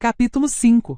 Capítulo 5.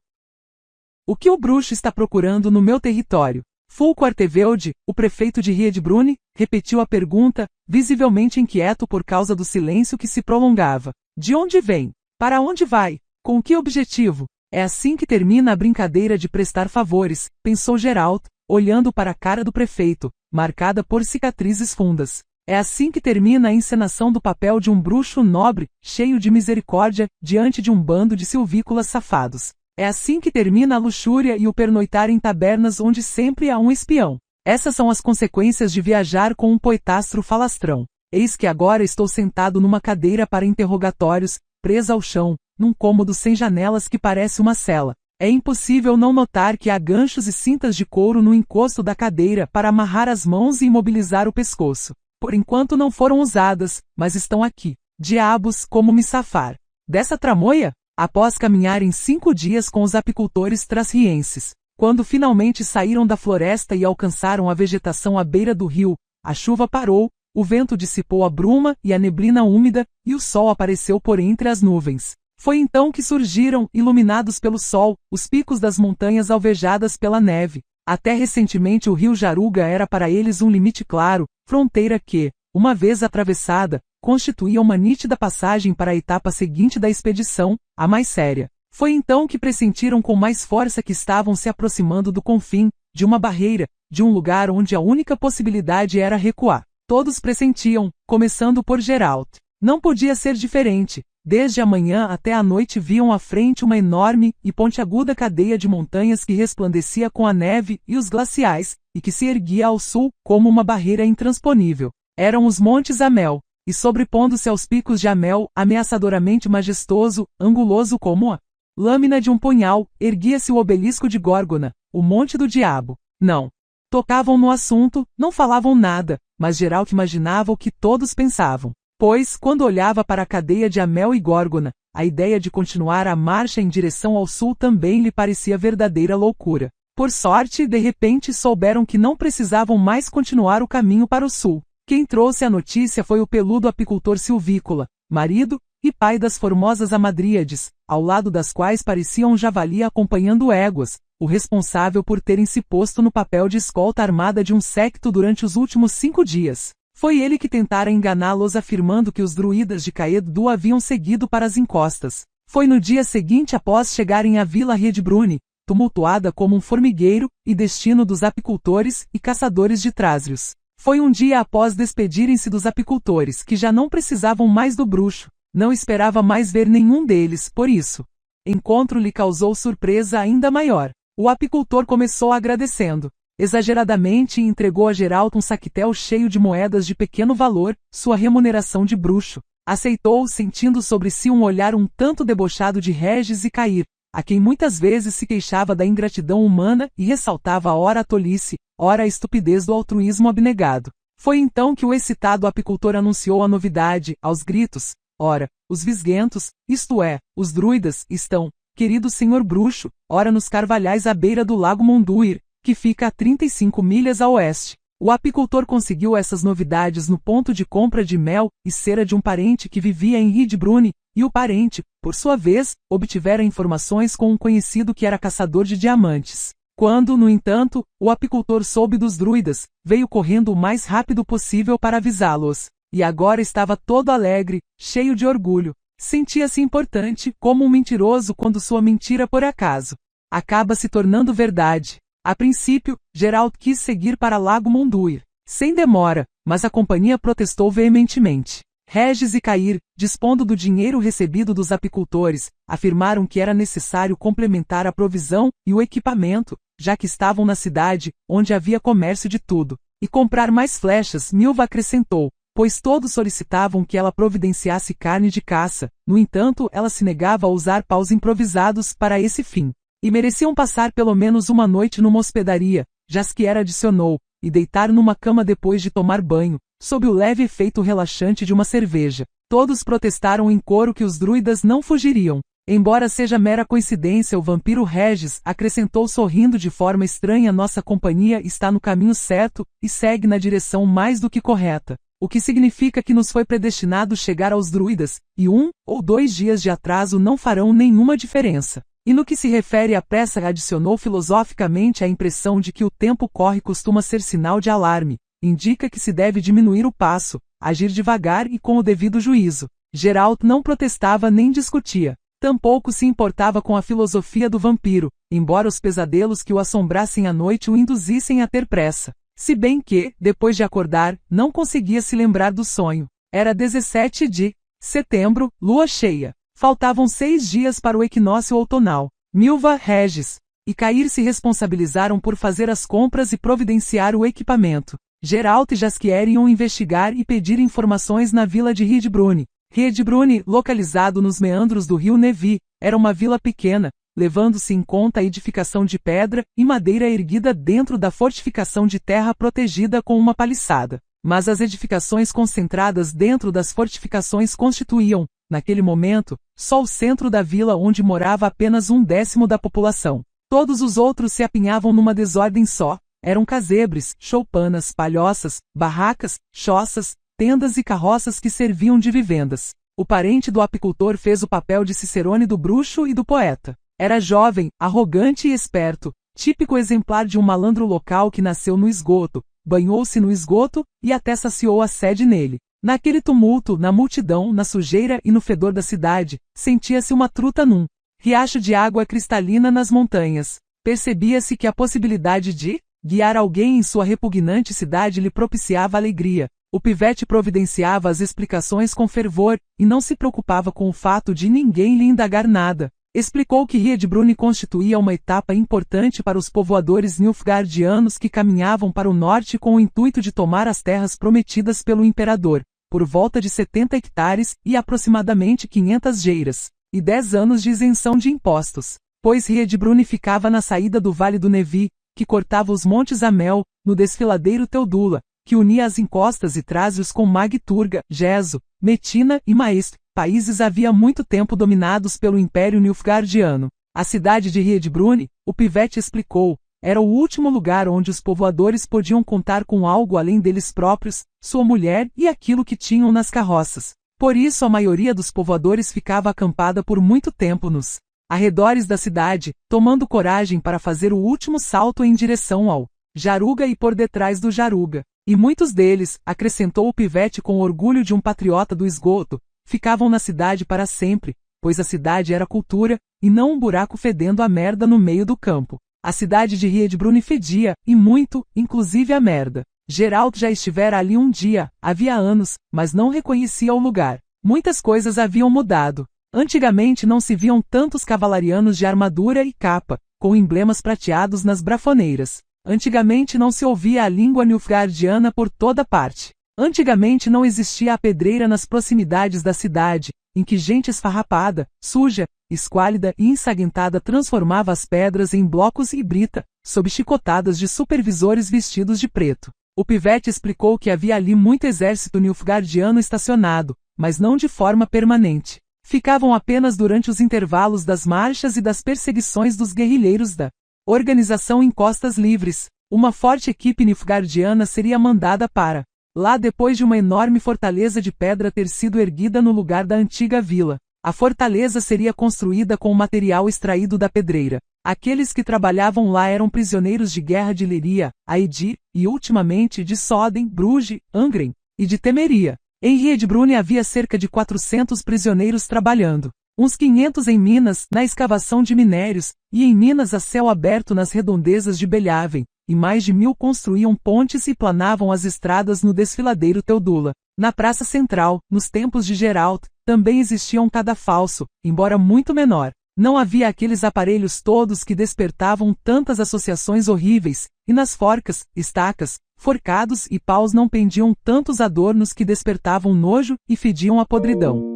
O que o bruxo está procurando no meu território? Fulco Artevelde, o prefeito de Riedbrunn, repetiu a pergunta, visivelmente inquieto por causa do silêncio que se prolongava. De onde vem? Para onde vai? Com que objetivo? É assim que termina a brincadeira de prestar favores, pensou Geralt, olhando para a cara do prefeito, marcada por cicatrizes fundas. É assim que termina a encenação do papel de um bruxo nobre, cheio de misericórdia, diante de um bando de silvícolas safados. É assim que termina a luxúria e o pernoitar em tabernas onde sempre há um espião. Essas são as consequências de viajar com um poetastro falastrão. Eis que agora estou sentado numa cadeira para interrogatórios, presa ao chão, num cômodo sem janelas que parece uma cela. É impossível não notar que há ganchos e cintas de couro no encosto da cadeira para amarrar as mãos e imobilizar o pescoço. Por enquanto não foram usadas, mas estão aqui. Diabos, como me safar dessa tramoia? Após caminharem 5 dias com os apicultores trasrienses, quando finalmente saíram da floresta e alcançaram a vegetação à beira do rio, a chuva parou, o vento dissipou a bruma e a neblina úmida, e o sol apareceu por entre as nuvens. Foi então que surgiram, iluminados pelo sol, os picos das montanhas alvejadas pela neve. Até recentemente o rio Jaruga era para eles um limite claro, fronteira que, uma vez atravessada, constituía uma nítida passagem para a etapa seguinte da expedição, a mais séria. Foi então que pressentiram com mais força que estavam se aproximando do confim, de uma barreira, de um lugar onde a única possibilidade era recuar. Todos pressentiam, começando por Geralt. Não podia ser diferente. Desde a manhã até a noite viam à frente uma enorme e pontiaguda cadeia de montanhas que resplandecia com a neve e os glaciais, e que se erguia ao sul como uma barreira intransponível. Eram os Montes Amel, e sobrepondo-se aos picos de Amel, ameaçadoramente majestoso, anguloso como a lâmina de um punhal, erguia-se o obelisco de Górgona, o Monte do Diabo. Não tocavam no assunto, não falavam nada, mas Geralt imaginava o que todos pensavam. Pois, quando olhava para a cadeia de Amel e Górgona, a ideia de continuar a marcha em direção ao sul também lhe parecia verdadeira loucura. Por sorte, de repente souberam que não precisavam mais continuar o caminho para o sul. Quem trouxe a notícia foi o peludo apicultor silvícola, marido e pai das formosas Hamadríades, ao lado das quais parecia um javali acompanhando éguas, o responsável por terem se posto no papel de escolta armada de um séquito durante os últimos 5 dias. Foi ele que tentara enganá-los afirmando que os druidas de Caed-Du haviam seguido para as encostas. Foi no dia seguinte após chegarem à Vila Riedbrunn, tumultuada como um formigueiro, e destino dos apicultores e caçadores de Trasrios. Foi um dia após despedirem-se dos apicultores que já não precisavam mais do bruxo. Não esperava mais ver nenhum deles, por isso. Encontro lhe causou surpresa ainda maior. O apicultor começou agradecendo exageradamente e entregou a Geralt um saquetel cheio de moedas de pequeno valor, sua remuneração de bruxo. Aceitou, sentindo sobre si um olhar um tanto debochado de Regis e Cair, a quem muitas vezes se queixava da ingratidão humana e ressaltava ora a tolice, ora a estupidez do altruísmo abnegado. Foi então que o excitado apicultor anunciou a novidade, aos gritos. Ora, os visguentos, isto é, os druidas, estão, querido senhor bruxo, ora nos carvalhais à beira do lago Monduir, que fica a 35 milhas a oeste. O apicultor conseguiu essas novidades no ponto de compra de mel e cera de um parente que vivia em Riedbrunn, e o parente, por sua vez, obtivera informações com um conhecido que era caçador de diamantes. Quando, no entanto, o apicultor soube dos druidas, veio correndo o mais rápido possível para avisá-los. E agora estava todo alegre, cheio de orgulho. Sentia-se importante, como um mentiroso quando sua mentira por acaso acaba se tornando verdade. A princípio, Geralt quis seguir para Lago Monduir, sem demora, mas a companhia protestou veementemente. Regis e Cair, dispondo do dinheiro recebido dos apicultores, afirmaram que era necessário complementar a provisão e o equipamento, já que estavam na cidade, onde havia comércio de tudo, e comprar mais flechas. Milva acrescentou, pois todos solicitavam que ela providenciasse carne de caça, no entanto ela se negava a usar paus improvisados para esse fim. E mereciam passar pelo menos uma noite numa hospedaria, Jaskier adicionou, e deitar numa cama depois de tomar banho, sob o leve efeito relaxante de uma cerveja. Todos protestaram em coro que os druidas não fugiriam. Embora seja mera coincidência, o vampiro Regis acrescentou sorrindo de forma estranha: nossa companhia está no caminho certo, e segue na direção mais do que correta. O que significa que nos foi predestinado chegar aos druidas, e 1 ou 2 dias de atraso não farão nenhuma diferença. E no que se refere à pressa adicionou filosoficamente a impressão de que o tempo corre costuma ser sinal de alarme, indica que se deve diminuir o passo, agir devagar e com o devido juízo. Geralt não protestava nem discutia. Tampouco se importava com a filosofia do vampiro, embora os pesadelos que o assombrassem à noite o induzissem a ter pressa. Se bem que, depois de acordar, não conseguia se lembrar do sonho. Era 17 de setembro, lua cheia. Faltavam 6 dias para o equinócio outonal. Milva, Regis e Cair se responsabilizaram por fazer as compras e providenciar o equipamento. Geralt e Jaskier iam investigar e pedir informações na vila de Riedbrunn. Riedbrunn, localizado nos meandros do rio Nevi, era uma vila pequena, levando-se em conta a edificação de pedra e madeira erguida dentro da fortificação de terra protegida com uma paliçada. Mas as edificações concentradas dentro das fortificações constituíam, naquele momento, só o centro da vila onde morava apenas 1/10 da população. Todos os outros se apinhavam numa desordem só. Eram casebres, choupanas, palhoças, barracas, choças, tendas e carroças que serviam de vivendas. O parente do apicultor fez o papel de cicerone do bruxo e do poeta. Era jovem, arrogante e esperto, típico exemplar de um malandro local que nasceu no esgoto, banhou-se no esgoto e até saciou a sede nele. Naquele tumulto, na multidão, na sujeira e no fedor da cidade, sentia-se uma truta num riacho de água cristalina nas montanhas. Percebia-se que a possibilidade de guiar alguém em sua repugnante cidade lhe propiciava alegria. O pivete providenciava as explicações com fervor, e não se preocupava com o fato de ninguém lhe indagar nada. Explicou que Riedbrunn constituía uma etapa importante para os povoadores nilfgaardianos que caminhavam para o norte com o intuito de tomar as terras prometidas pelo imperador, por volta de 70 hectares e aproximadamente 500 geiras, e 10 anos de isenção de impostos. Pois Riedbrunn ficava na saída do Vale do Nevi, que cortava os montes Amel, no desfiladeiro Teodula, que unia as encostas e trásios com Magturga, Gesso, Metina e Maestro, países havia muito tempo dominados pelo Império Nilfgaardiano. A cidade de Riedbrunn, o pivete explicou, era o último lugar onde os povoadores podiam contar com algo além deles próprios, sua mulher e aquilo que tinham nas carroças. Por isso a maioria dos povoadores ficava acampada por muito tempo nos arredores da cidade, tomando coragem para fazer o último salto em direção ao Jaruga e por detrás do Jaruga. E muitos deles, acrescentou o pivete com orgulho de um patriota do esgoto, ficavam na cidade para sempre, pois a cidade era cultura, e não um buraco fedendo a merda no meio do campo. A cidade de Riedbrunn fedia, e muito, inclusive a merda. Geralt já estivera ali um dia, havia anos, mas não reconhecia o lugar. Muitas coisas haviam mudado. Antigamente não se viam tantos cavalarianos de armadura e capa, com emblemas prateados nas brafoneiras. Antigamente não se ouvia a língua nilfgaardiana por toda parte. Antigamente não existia a pedreira nas proximidades da cidade, em que gente esfarrapada, suja, esquálida e ensanguentada transformava as pedras em blocos e brita, sob chicotadas de supervisores vestidos de preto. O pivete explicou que havia ali muito exército nilfgaardiano estacionado, mas não de forma permanente. Ficavam apenas durante os intervalos das marchas e das perseguições dos guerrilheiros da Organização em Costas Livres. Uma forte equipe nilfgaardiana seria mandada para lá depois de uma enorme fortaleza de pedra ter sido erguida no lugar da antiga vila. A fortaleza seria construída com material extraído da pedreira. Aqueles que trabalhavam lá eram prisioneiros de guerra de Liria, Aedir, e ultimamente de Soden, Bruges, Angren, e de Temeria. Em Riedbrunn havia cerca de 400 prisioneiros trabalhando. Uns 500 em Minas, na escavação de minérios, e em Minas a céu aberto nas redondezas de Belhaven, e mais de 1000 construíam pontes e planavam as estradas no desfiladeiro Teodula. Na praça central, nos tempos de Geralt, também existia um cadafalso, embora muito menor. Não havia aqueles aparelhos todos que despertavam tantas associações horríveis, e nas forcas, estacas, forcados e paus não pendiam tantos adornos que despertavam nojo e fediam a podridão.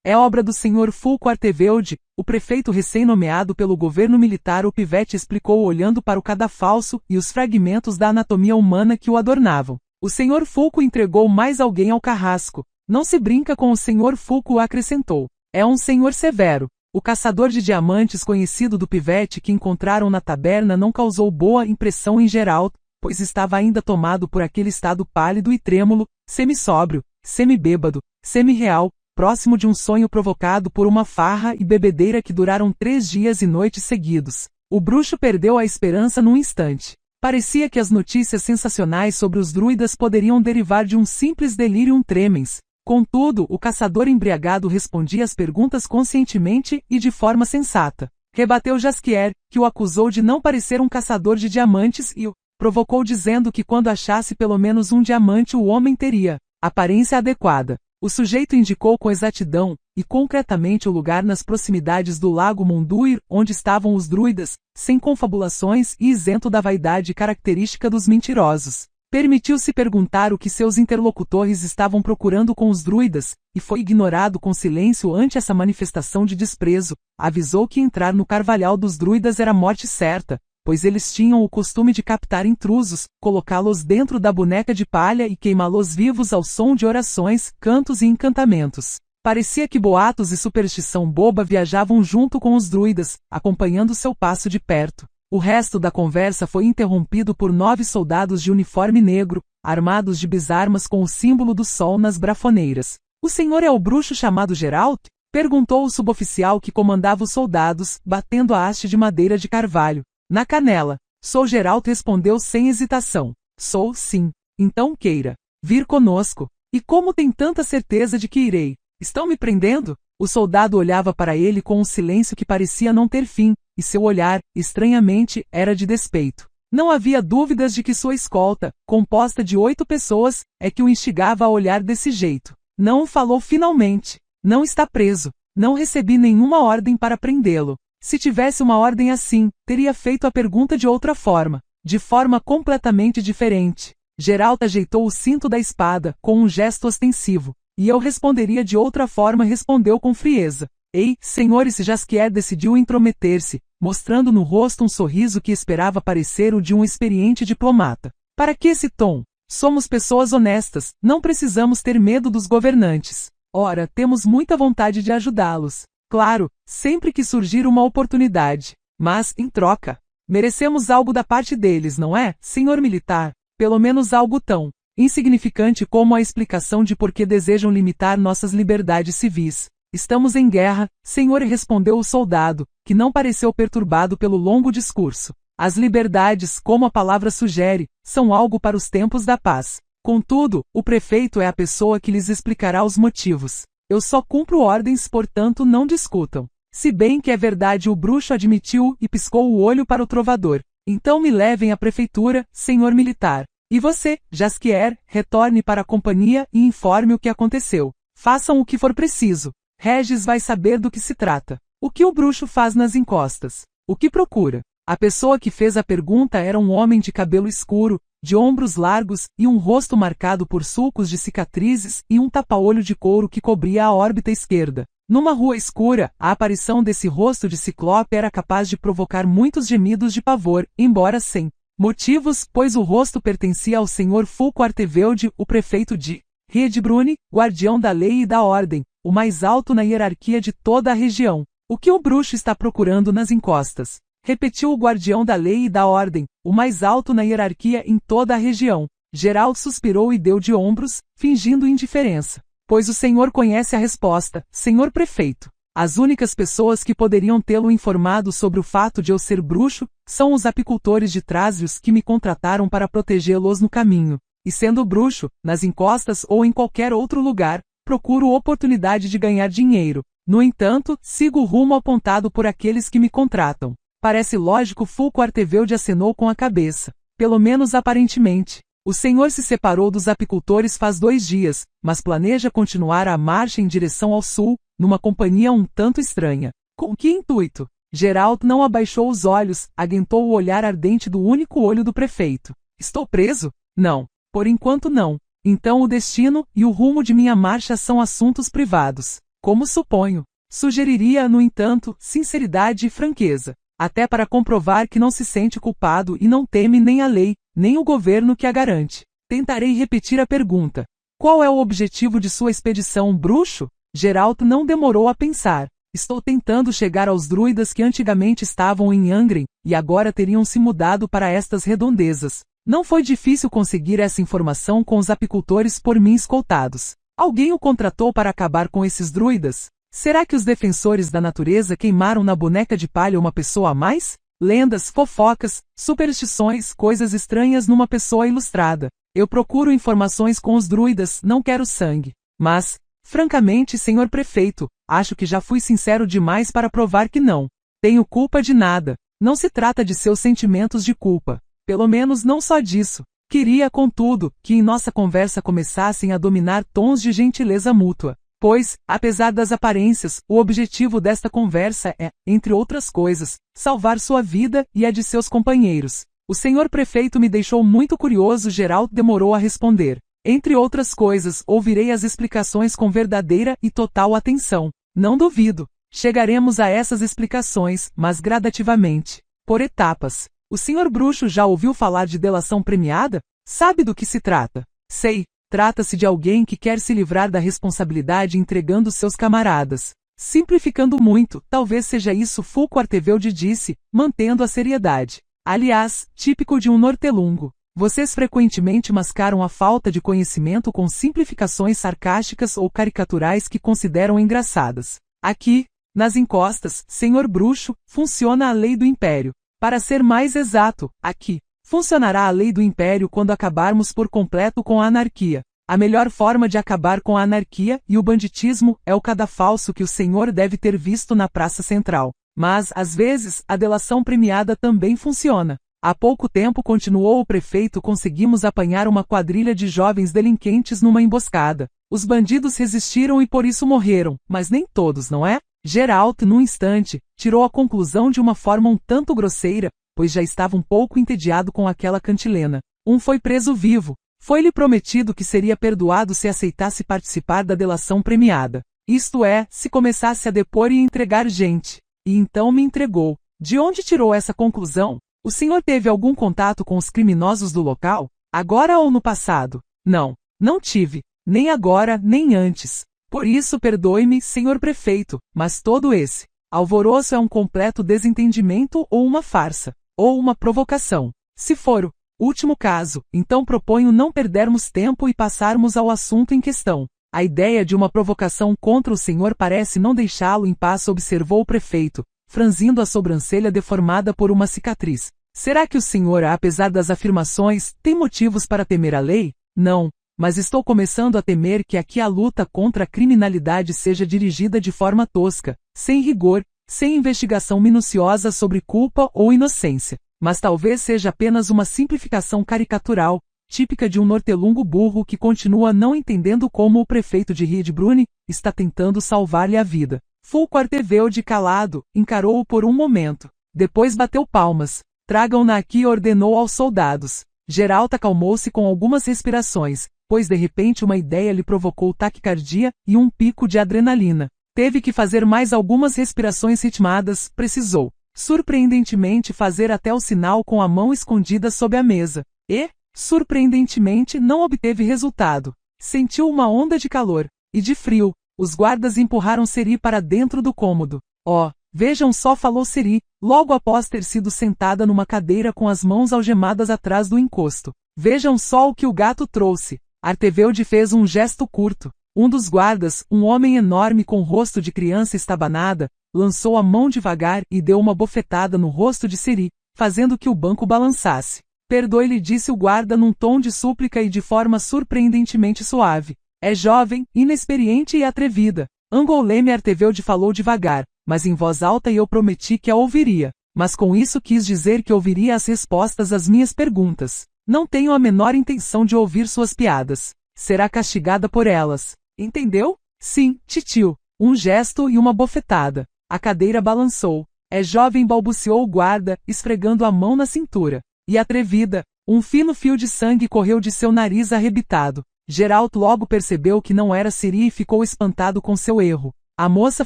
É obra do Sr. Fulco Artevelde, o prefeito recém-nomeado pelo governo militar. O pivete explicou olhando para o cadafalso e os fragmentos da anatomia humana que o adornavam. O Sr. Fulco entregou mais alguém ao carrasco. Não se brinca com o Sr. Fulco, acrescentou. É um senhor severo. O caçador de diamantes conhecido do pivete que encontraram na taberna não causou boa impressão em Geralt, pois estava ainda tomado por aquele estado pálido e trêmulo, semi-sóbrio, semi-bêbado, semi-real, próximo de um sonho provocado por uma farra e bebedeira que duraram 3 dias e noites seguidos. O bruxo perdeu a esperança num instante. Parecia que as notícias sensacionais sobre os druidas poderiam derivar de um simples delirium tremens. Contudo, o caçador embriagado respondia às perguntas conscientemente e de forma sensata. Rebateu Jaskier, que o acusou de não parecer um caçador de diamantes e o provocou dizendo que quando achasse pelo menos um diamante o homem teria aparência adequada. O sujeito indicou com exatidão, e concretamente o lugar nas proximidades do lago Monduir, onde estavam os druidas, sem confabulações e isento da vaidade característica dos mentirosos. Permitiu-se perguntar o que seus interlocutores estavam procurando com os druidas, e foi ignorado com silêncio ante essa manifestação de desprezo. Avisou que entrar no carvalhal dos druidas era morte certa, pois eles tinham o costume de captar intrusos, colocá-los dentro da boneca de palha e queimá-los vivos ao som de orações, cantos e encantamentos. Parecia que boatos e superstição boba viajavam junto com os druidas, acompanhando seu passo de perto. O resto da conversa foi interrompido por 9 soldados de uniforme negro, armados de bisarmas com o símbolo do sol nas brafoneiras. "O senhor é o bruxo chamado Geralt?" perguntou o suboficial que comandava os soldados, batendo a haste de madeira de carvalho na canela. "Sou Geralt", respondeu sem hesitação. "Sou, sim. Então queira vir conosco. E como tem tanta certeza de que irei? Estão me prendendo?" O soldado olhava para ele com um silêncio que parecia não ter fim, e seu olhar, estranhamente, era de despeito. Não havia dúvidas de que sua escolta, composta de 8 pessoas, é que o instigava a olhar desse jeito. Não falou finalmente. "Não está preso. Não recebi nenhuma ordem para prendê-lo. Se tivesse uma ordem assim, teria feito a pergunta de outra forma, de forma completamente diferente." Geralt ajeitou o cinto da espada, com um gesto ostensivo. "E eu responderia de outra forma", respondeu com frieza. "Ei, senhores", Jaskier decidiu intrometer-se, mostrando no rosto um sorriso que esperava parecer o de um experiente diplomata. "Para que esse tom? Somos pessoas honestas, não precisamos ter medo dos governantes. Ora, temos muita vontade de ajudá-los. Claro, sempre que surgir uma oportunidade. Mas, em troca, merecemos algo da parte deles, não é, senhor militar? Pelo menos algo tão insignificante como a explicação de por que desejam limitar nossas liberdades civis." "Estamos em guerra, senhor", respondeu o soldado, que não pareceu perturbado pelo longo discurso. "As liberdades, como a palavra sugere, são algo para os tempos da paz. Contudo, o prefeito é a pessoa que lhes explicará os motivos. Eu só cumpro ordens, portanto não discutam." "Se bem que é verdade", o bruxo admitiu e piscou o olho para o trovador. "Então me levem à prefeitura, senhor militar. E você, Jaskier, retorne para a companhia e informe o que aconteceu. Façam o que for preciso. Regis vai saber do que se trata. O que o bruxo faz nas encostas? O que procura?" A pessoa que fez a pergunta era um homem de cabelo escuro, de ombros largos e um rosto marcado por sulcos de cicatrizes e um tapa-olho de couro que cobria a órbita esquerda. Numa rua escura, a aparição desse rosto de ciclope era capaz de provocar muitos gemidos de pavor, embora sem motivos, pois o rosto pertencia ao senhor Fulco Artevelde, o prefeito de Riedbrunn, guardião da lei e da ordem, o mais alto na hierarquia de toda a região. "O que o bruxo está procurando nas encostas?" repetiu o guardião da lei e da ordem, o mais alto na hierarquia em toda a região. Geralt suspirou e deu de ombros, fingindo indiferença. "Pois o senhor conhece a resposta, senhor prefeito. As únicas pessoas que poderiam tê-lo informado sobre o fato de eu ser bruxo são os apicultores de Trásios que me contrataram para protegê-los no caminho. E sendo bruxo, nas encostas ou em qualquer outro lugar, procuro oportunidade de ganhar dinheiro. No entanto, sigo o rumo apontado por aqueles que me contratam." "Parece lógico", Fulco Artevelde acenou com a cabeça. "Pelo menos aparentemente. O senhor se separou dos apicultores faz 2 dias, mas planeja continuar a marcha em direção ao sul, numa companhia um tanto estranha. Com que intuito?" Geralt não abaixou os olhos, aguentou o olhar ardente do único olho do prefeito. "Estou preso? Não. Por enquanto não. Então o destino e o rumo de minha marcha são assuntos privados. Como suponho. Sugeriria, no entanto, sinceridade e franqueza. Até para comprovar que não se sente culpado e não teme nem a lei, nem o governo que a garante. Tentarei repetir a pergunta. Qual é o objetivo de sua expedição, bruxo?" Geralt não demorou a pensar. "Estou tentando chegar aos druidas que antigamente estavam em Angren, e agora teriam se mudado para estas redondezas. Não foi difícil conseguir essa informação com os apicultores por mim escoltados. Alguém o contratou para acabar com esses druidas? Será que os defensores da natureza queimaram na boneca de palha uma pessoa a mais? Lendas, fofocas, superstições, coisas estranhas numa pessoa ilustrada. Eu procuro informações com os druidas, não quero sangue. Mas, francamente, senhor prefeito, acho que já fui sincero demais para provar que não tenho culpa de nada. Não se trata de seus sentimentos de culpa. Pelo menos não só disso. Queria, contudo, que em nossa conversa começassem a dominar tons de gentileza mútua. Pois, apesar das aparências, o objetivo desta conversa é, entre outras coisas, salvar sua vida e a de seus companheiros. O senhor prefeito me deixou muito curioso. Geralt demorou a responder. Entre outras coisas, ouvirei as explicações com verdadeira e total atenção. Não duvido. Chegaremos a essas explicações, mas gradativamente. Por etapas. O senhor bruxo já ouviu falar de delação premiada? Sabe do que se trata? Sei. Trata-se de alguém que quer se livrar da responsabilidade entregando seus camaradas. Simplificando muito, talvez seja isso Fulco Artevelde disse, mantendo a seriedade. Aliás, típico de um nortelungo. Vocês frequentemente mascaram a falta de conhecimento com simplificações sarcásticas ou caricaturais que consideram engraçadas. Aqui, nas encostas, senhor bruxo, funciona a lei do império. Para ser mais exato, aqui, funcionará a lei do império quando acabarmos por completo com a anarquia. A melhor forma de acabar com a anarquia e o banditismo é o cadafalso que o senhor deve ter visto na praça central. Mas, às vezes, a delação premiada também funciona. Há pouco tempo, continuou o prefeito, conseguimos apanhar uma quadrilha de jovens delinquentes numa emboscada. Os bandidos resistiram e por isso morreram, mas nem todos, não é? Geralt, num instante, tirou a conclusão de uma forma um tanto grosseira, pois já estava um pouco entediado com aquela cantilena. Um foi preso vivo. Foi-lhe prometido que seria perdoado se aceitasse participar da delação premiada. Isto é, se começasse a depor e entregar gente. E então me entregou. De onde tirou essa conclusão? O senhor teve algum contato com os criminosos do local? Agora ou no passado? Não, não tive. Nem agora, nem antes. Por isso perdoe-me, senhor prefeito, mas todo esse alvoroço é um completo desentendimento ou uma farsa, ou uma provocação. Se for o último caso, então proponho não perdermos tempo e passarmos ao assunto em questão. A ideia de uma provocação contra o senhor parece não deixá-lo em paz, observou o prefeito, franzindo a sobrancelha deformada por uma cicatriz. Será que o senhor, apesar das afirmações, tem motivos para temer a lei? Não. Mas estou começando a temer que aqui a luta contra a criminalidade seja dirigida de forma tosca, sem rigor, sem investigação minuciosa sobre culpa ou inocência. Mas talvez seja apenas uma simplificação caricatural, típica de um nortelungo burro que continua não entendendo como o prefeito de Riedbrunn está tentando salvar-lhe a vida. Fulco Artevelde, calado, encarou-o por um momento. Depois bateu palmas. Tragam-na aqui, ordenou aos soldados. Geralt acalmou-se com algumas respirações, pois de repente uma ideia lhe provocou taquicardia e um pico de adrenalina. Teve que fazer mais algumas respirações ritmadas, precisou, surpreendentemente, fazer até o sinal com a mão escondida sob a mesa. E, surpreendentemente, não obteve resultado. Sentiu uma onda de calor e de frio. Os guardas empurraram Ciri para dentro do cômodo. Oh, vejam só, falou Ciri, logo após ter sido sentada numa cadeira com as mãos algemadas atrás do encosto. Vejam só o que o gato trouxe. Artevelde fez um gesto curto. Um dos guardas, um homem enorme com rosto de criança estabanada, lançou a mão devagar e deu uma bofetada no rosto de Ciri, fazendo que o banco balançasse. Perdoe-lhe, disse o guarda num tom de súplica e de forma surpreendentemente suave. É jovem, inexperiente e atrevida. Angoleme. Artevelde falou devagar, mas em voz alta, e eu prometi que a ouviria. Mas com isso quis dizer que ouviria as respostas às minhas perguntas. Não tenho a menor intenção de ouvir suas piadas. Será castigada por elas. Entendeu? Sim, titio. Um gesto e uma bofetada. A cadeira balançou. É jovem, balbuciou o guarda, esfregando a mão na cintura. E atrevida. Um fino fio de sangue correu de seu nariz arrebitado. Geralt logo percebeu que não era Ciri e ficou espantado com seu erro. A moça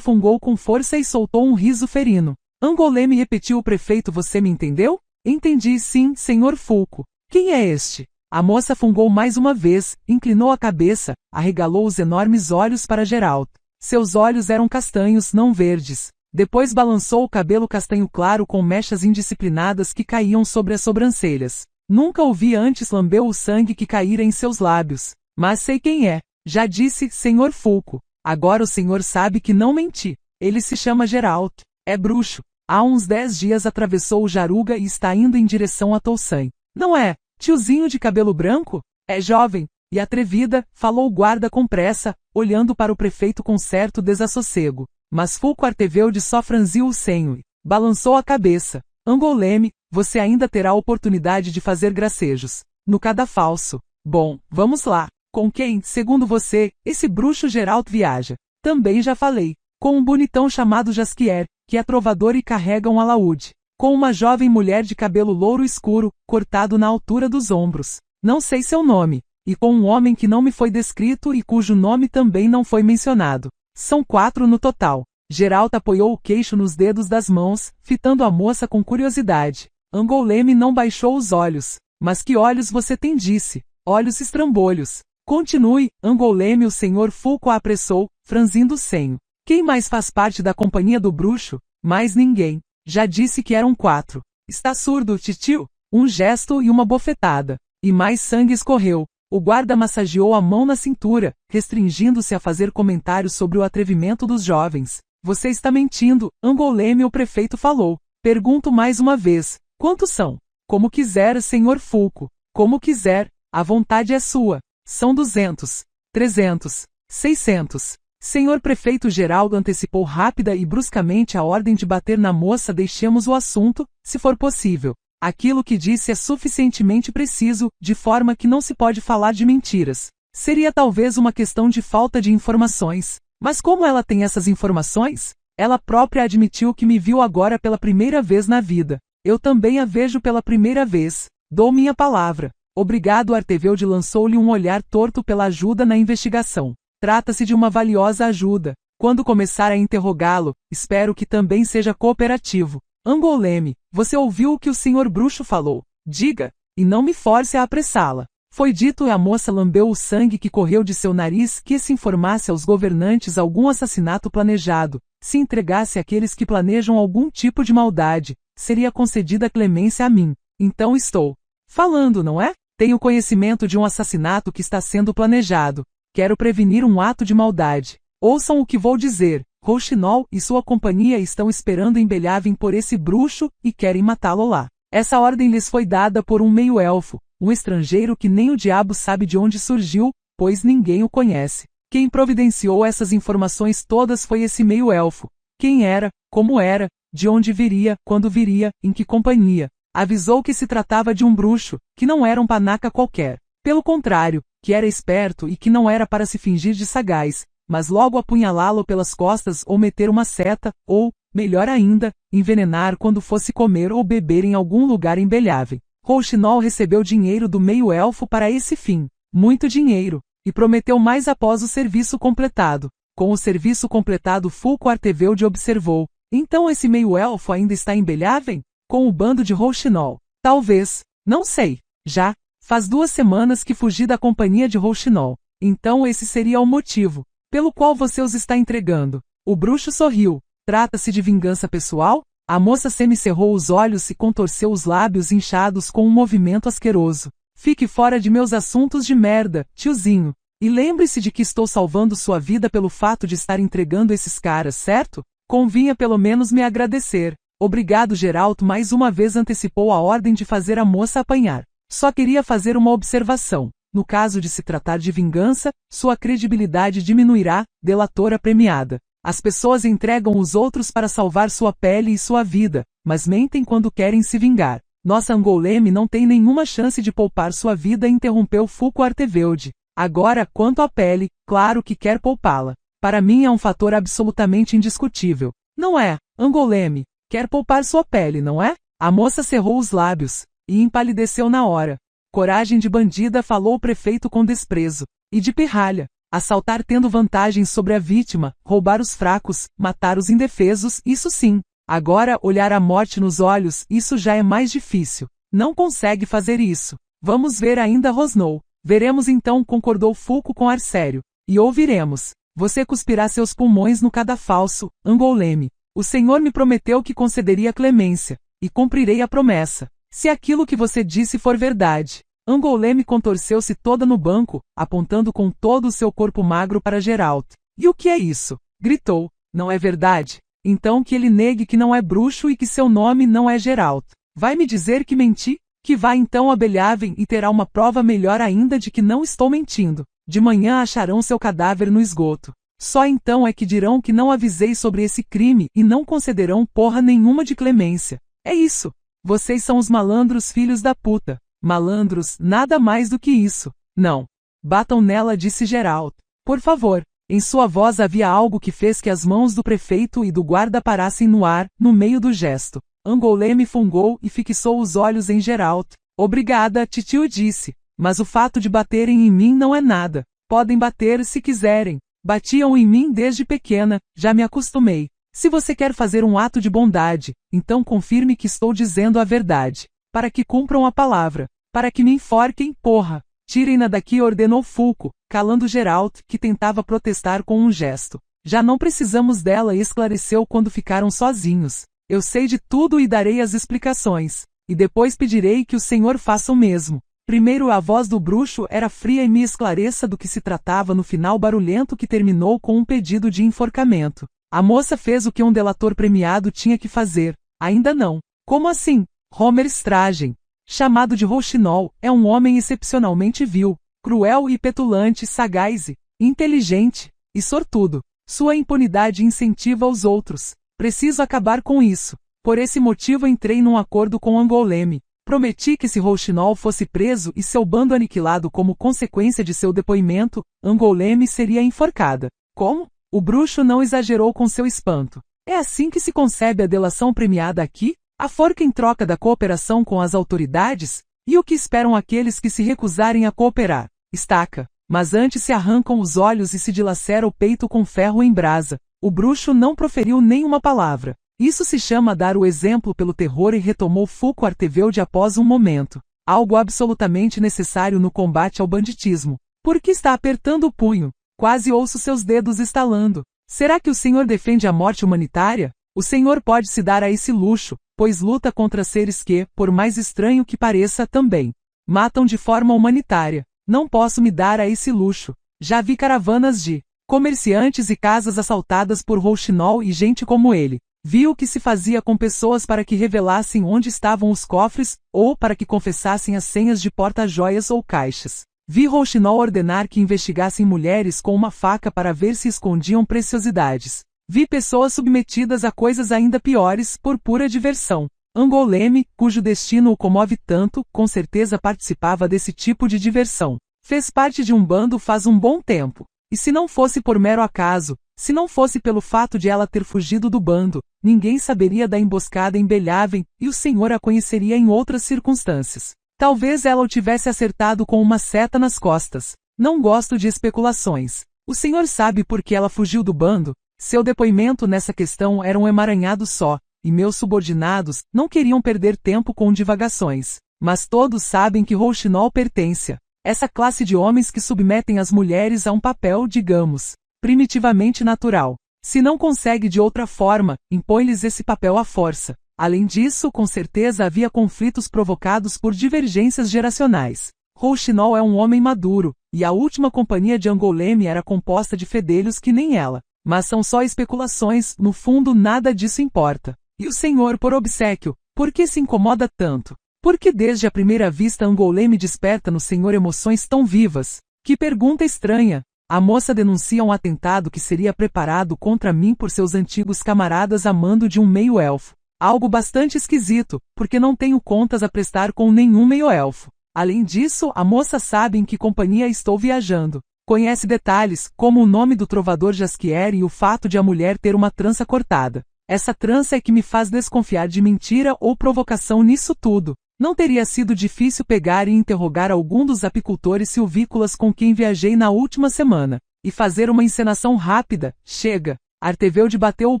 fungou com força e soltou um riso ferino. Angoleme, repetiu o prefeito, você me entendeu? Entendi, sim, senhor Fulco. Quem é este? A moça fungou mais uma vez, inclinou a cabeça, arregalou os enormes olhos para Geralt. Seus olhos eram castanhos, não verdes. Depois balançou o cabelo castanho claro com mechas indisciplinadas que caíam sobre as sobrancelhas. Nunca o vi antes, lambeu o sangue que caíra em seus lábios. Mas sei quem é. Já disse, senhor Fulco. Agora o senhor sabe que não menti. Ele se chama Geralt. É bruxo. Há uns 10 dias atravessou o Jaruga e está indo em direção a Toussaint. Não é, tiozinho de cabelo branco? É jovem e atrevida, falou o guarda com pressa, olhando para o prefeito com certo desassossego. Mas Fulco Artevelde só franziu o senho e balançou a cabeça. Angoleme, você ainda terá oportunidade de fazer gracejos. No cadafalso. Bom, vamos lá. Com quem, segundo você, esse bruxo Geralt viaja? Também já falei. Com um bonitão chamado Jasquier, que é trovador e carrega um alaúde. Com uma jovem mulher de cabelo louro escuro, cortado na altura dos ombros. Não sei seu nome. E com um homem que não me foi descrito e cujo nome também não foi mencionado. São 4 no total. Geralt apoiou o queixo nos dedos das mãos, fitando a moça com curiosidade. Angoleme não baixou os olhos. Mas que olhos você tem, disse. Olhos estrambolhos. Continue, Angoleme, o senhor Fulco a apressou, franzindo o senho. Quem mais faz parte da companhia do bruxo? Mais ninguém. Já disse que eram 4. Está surdo, titio? Um gesto e uma bofetada. E mais sangue escorreu. O guarda massageou a mão na cintura, restringindo-se a fazer comentários sobre o atrevimento dos jovens. Você está mentindo, Angoleme, o prefeito falou. Pergunto mais uma vez. Quantos são? Como quiser, senhor Fulco. Como quiser. A vontade é sua. São 200. 300. 600. Senhor prefeito Geraldo antecipou rápida e bruscamente a ordem de bater na moça. Deixemos o assunto, se for possível. Aquilo que disse é suficientemente preciso, de forma que não se pode falar de mentiras. Seria talvez uma questão de falta de informações. Mas como ela tem essas informações? Ela própria admitiu que me viu agora pela primeira vez na vida. Eu também a vejo pela primeira vez. Dou minha palavra. Obrigado. Artevelde lançou-lhe um olhar torto pela ajuda na investigação. Trata-se de uma valiosa ajuda. Quando começar a interrogá-lo, espero que também seja cooperativo. Angoleme, você ouviu o que o senhor bruxo falou? Diga, e não me force a apressá-la. Foi dito e a moça lambeu o sangue que correu de seu nariz que se informasse aos governantes algum assassinato planejado, se entregasse àqueles que planejam algum tipo de maldade, seria concedida clemência a mim. Então estou falando, não é? Tenho conhecimento de um assassinato que está sendo planejado. Quero prevenir um ato de maldade. Ouçam o que vou dizer. Rouxinol e sua companhia estão esperando em Belhaven por esse bruxo e querem matá-lo lá. Essa ordem lhes foi dada por um meio-elfo, um estrangeiro que nem o diabo sabe de onde surgiu, pois ninguém o conhece. Quem providenciou essas informações todas foi esse meio-elfo. Quem era, como era, de onde viria, quando viria, em que companhia. Avisou que se tratava de um bruxo, que não era um panaca qualquer. Pelo contrário, que era esperto e que não era para se fingir de sagaz, mas logo apunhalá-lo pelas costas ou meter uma seta, ou, melhor ainda, envenenar quando fosse comer ou beber em algum lugar em Belhaven. Rouxinol recebeu dinheiro do meio-elfo para esse fim, muito dinheiro, e prometeu mais após o serviço completado. Com o serviço completado, Fulco Artevelde observou. Então esse meio-elfo ainda está em Belhaven? Com o bando de Rouxinol? Talvez, não sei. Já, faz 2 semanas que fugi da companhia de Rouxinol. Então esse seria o motivo pelo qual você os está entregando. O bruxo sorriu. Trata-se de vingança pessoal? A moça semicerrou os olhos e contorceu os lábios inchados com um movimento asqueroso. Fique fora de meus assuntos de merda, tiozinho. E lembre-se de que estou salvando sua vida pelo fato de estar entregando esses caras, certo? Convinha pelo menos me agradecer. Obrigado. Geralt mais uma vez antecipou a ordem de fazer a moça apanhar. Só queria fazer uma observação. No caso de se tratar de vingança, sua credibilidade diminuirá, delatora premiada. As pessoas entregam os outros para salvar sua pele e sua vida, mas mentem quando querem se vingar. Nossa Angoleme não tem nenhuma chance de poupar sua vida, interrompeu Fulco Artevelde. Agora, quanto à pele, claro que quer poupá-la. Para mim é um fator absolutamente indiscutível. Não é, Angoleme? Quer poupar sua pele, não é? A moça cerrou os lábios e empalideceu na hora. Coragem de bandida, falou o prefeito com desprezo. E de pirralha. Assaltar tendo vantagem sobre a vítima, roubar os fracos, matar os indefesos, isso sim. Agora, olhar a morte nos olhos, isso já é mais difícil. Não consegue fazer isso. Vamos ver ainda, rosnou. Veremos então, concordou Fulco com ar sério. E ouviremos. Você cuspirá seus pulmões no cadafalso, Angoleme. O Senhor me prometeu que concederia clemência. E cumprirei a promessa. Se aquilo que você disse for verdade. Angoleme contorceu-se toda no banco, apontando com todo o seu corpo magro para Geralt. E o que é isso? Gritou. Não é verdade? Então que ele negue que não é bruxo e que seu nome não é Geralt. Vai me dizer que menti? Que vá então a Belhaven e terá uma prova melhor ainda de que não estou mentindo. De manhã acharão seu cadáver no esgoto. Só então é que dirão que não avisei sobre esse crime e não concederão porra nenhuma de clemência. É isso. Vocês são os malandros filhos da puta. Malandros, nada mais do que isso. Não. Batam nela, disse Geralt. Por favor. Em sua voz havia algo que fez que as mãos do prefeito e do guarda parassem no ar, no meio do gesto. Angoleme fungou e fixou os olhos em Geralt. Obrigada, titio disse. Mas o fato de baterem em mim não é nada. Podem bater se quiserem. Batiam em mim desde pequena, já me acostumei. Se você quer fazer um ato de bondade, então confirme que estou dizendo a verdade. Para que cumpram a palavra. Para que me enforquem, porra. Tirem-na daqui, ordenou Fulco, calando Geralt, que tentava protestar com um gesto. Já não precisamos dela, esclareceu quando ficaram sozinhos. Eu sei de tudo e darei as explicações. E depois pedirei que o senhor faça o mesmo. Primeiro a voz do bruxo era fria e me esclareça do que se tratava no final barulhento que terminou com um pedido de enforcamento. A moça fez o que um delator premiado tinha que fazer. Ainda não. Como assim? Homer Stragen, chamado de Rouxinol, é um homem excepcionalmente vil, cruel e petulante, sagaz e inteligente, e sortudo. Sua impunidade incentiva os outros. Preciso acabar com isso. Por esse motivo entrei num acordo com Angoleme. Prometi que se Rouxinol fosse preso e seu bando aniquilado como consequência de seu depoimento, Angoleme seria enforcada. Como? O bruxo não exagerou com seu espanto. É assim que se concebe a delação premiada aqui? A forca em troca da cooperação com as autoridades? E o que esperam aqueles que se recusarem a cooperar? Estaca. Mas antes se arrancam os olhos e se dilacera o peito com ferro em brasa. O bruxo não proferiu nenhuma palavra. Isso se chama dar o exemplo pelo terror e retomou Fulco Artevelde após um momento. Algo absolutamente necessário no combate ao banditismo. Por que está apertando o punho? Quase ouço seus dedos estalando. Será que o senhor defende a morte humanitária? O senhor pode se dar a esse luxo, pois luta contra seres que, por mais estranho que pareça, também matam de forma humanitária. Não posso me dar a esse luxo. Já vi caravanas de comerciantes e casas assaltadas por Rouxinol e gente como ele. Vi o que se fazia com pessoas para que revelassem onde estavam os cofres, ou para que confessassem as senhas de porta-joias ou caixas. Vi Rouxinol ordenar que investigassem mulheres com uma faca para ver se escondiam preciosidades. Vi pessoas submetidas a coisas ainda piores, por pura diversão. Angoleme, cujo destino o comove tanto, com certeza participava desse tipo de diversão. Fez parte de um bando faz um bom tempo. E se não fosse por mero acaso, se não fosse pelo fato de ela ter fugido do bando, ninguém saberia da emboscada em Belhaven, e o senhor a conheceria em outras circunstâncias. Talvez ela o tivesse acertado com uma seta nas costas. Não gosto de especulações. O senhor sabe por que ela fugiu do bando? Seu depoimento nessa questão era um emaranhado só, e meus subordinados não queriam perder tempo com divagações. Mas todos sabem que Rouxinol pertence a essa classe de homens que submetem as mulheres a um papel, digamos, primitivamente natural. Se não consegue de outra forma, impõe-lhes esse papel à força. Além disso, com certeza havia conflitos provocados por divergências geracionais. Rouxinol é um homem maduro, e a última companhia de Angoleme era composta de fedelhos que nem ela. Mas são só especulações, no fundo nada disso importa. E o senhor, por obséquio, por que se incomoda tanto? Porque desde a primeira vista Angoleme desperta no senhor emoções tão vivas? Que pergunta estranha! A moça denuncia um atentado que seria preparado contra mim por seus antigos camaradas a mando de um meio-elfo. Algo bastante esquisito, porque não tenho contas a prestar com nenhum meio-elfo. Além disso, a moça sabe em que companhia estou viajando. Conhece detalhes, como o nome do trovador Jasquier e o fato de a mulher ter uma trança cortada. Essa trança é que me faz desconfiar de mentira ou provocação nisso tudo. Não teria sido difícil pegar e interrogar algum dos apicultores silvícolas com quem viajei na última semana, e fazer uma encenação rápida. Chega! Artevelde bateu o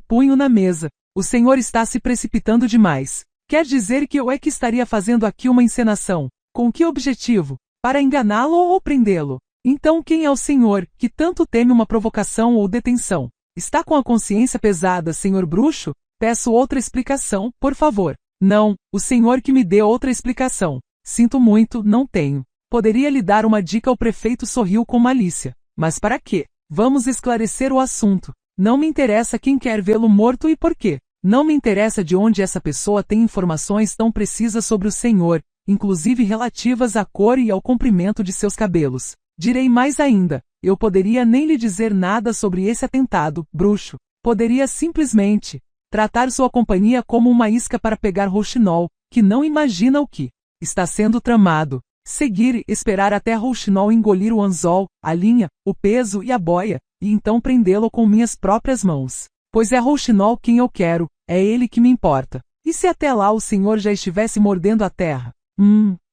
punho na mesa. O senhor está se precipitando demais. Quer dizer que eu é que estaria fazendo aqui uma encenação? Com que objetivo? Para enganá-lo ou prendê-lo? Então quem é o senhor, que tanto teme uma provocação ou detenção? Está com a consciência pesada, senhor bruxo? Peço outra explicação, por favor. Não, o senhor que me dê outra explicação. Sinto muito, não tenho. Poderia lhe dar uma dica. O prefeito sorriu com malícia. Mas para quê? Vamos esclarecer o assunto. Não me interessa quem quer vê-lo morto e por quê. Não me interessa de onde essa pessoa tem informações tão precisas sobre o senhor, inclusive relativas à cor e ao comprimento de seus cabelos. Direi mais ainda, eu poderia nem lhe dizer nada sobre esse atentado, bruxo. Poderia simplesmente tratar sua companhia como uma isca para pegar Rouxinol, que não imagina o que está sendo tramado. Seguir e esperar até Rouxinol engolir o anzol, a linha, o peso e a boia, e então prendê-lo com minhas próprias mãos. Pois é Rouxinol quem eu quero, é ele que me importa. E se até lá o senhor já estivesse mordendo a terra?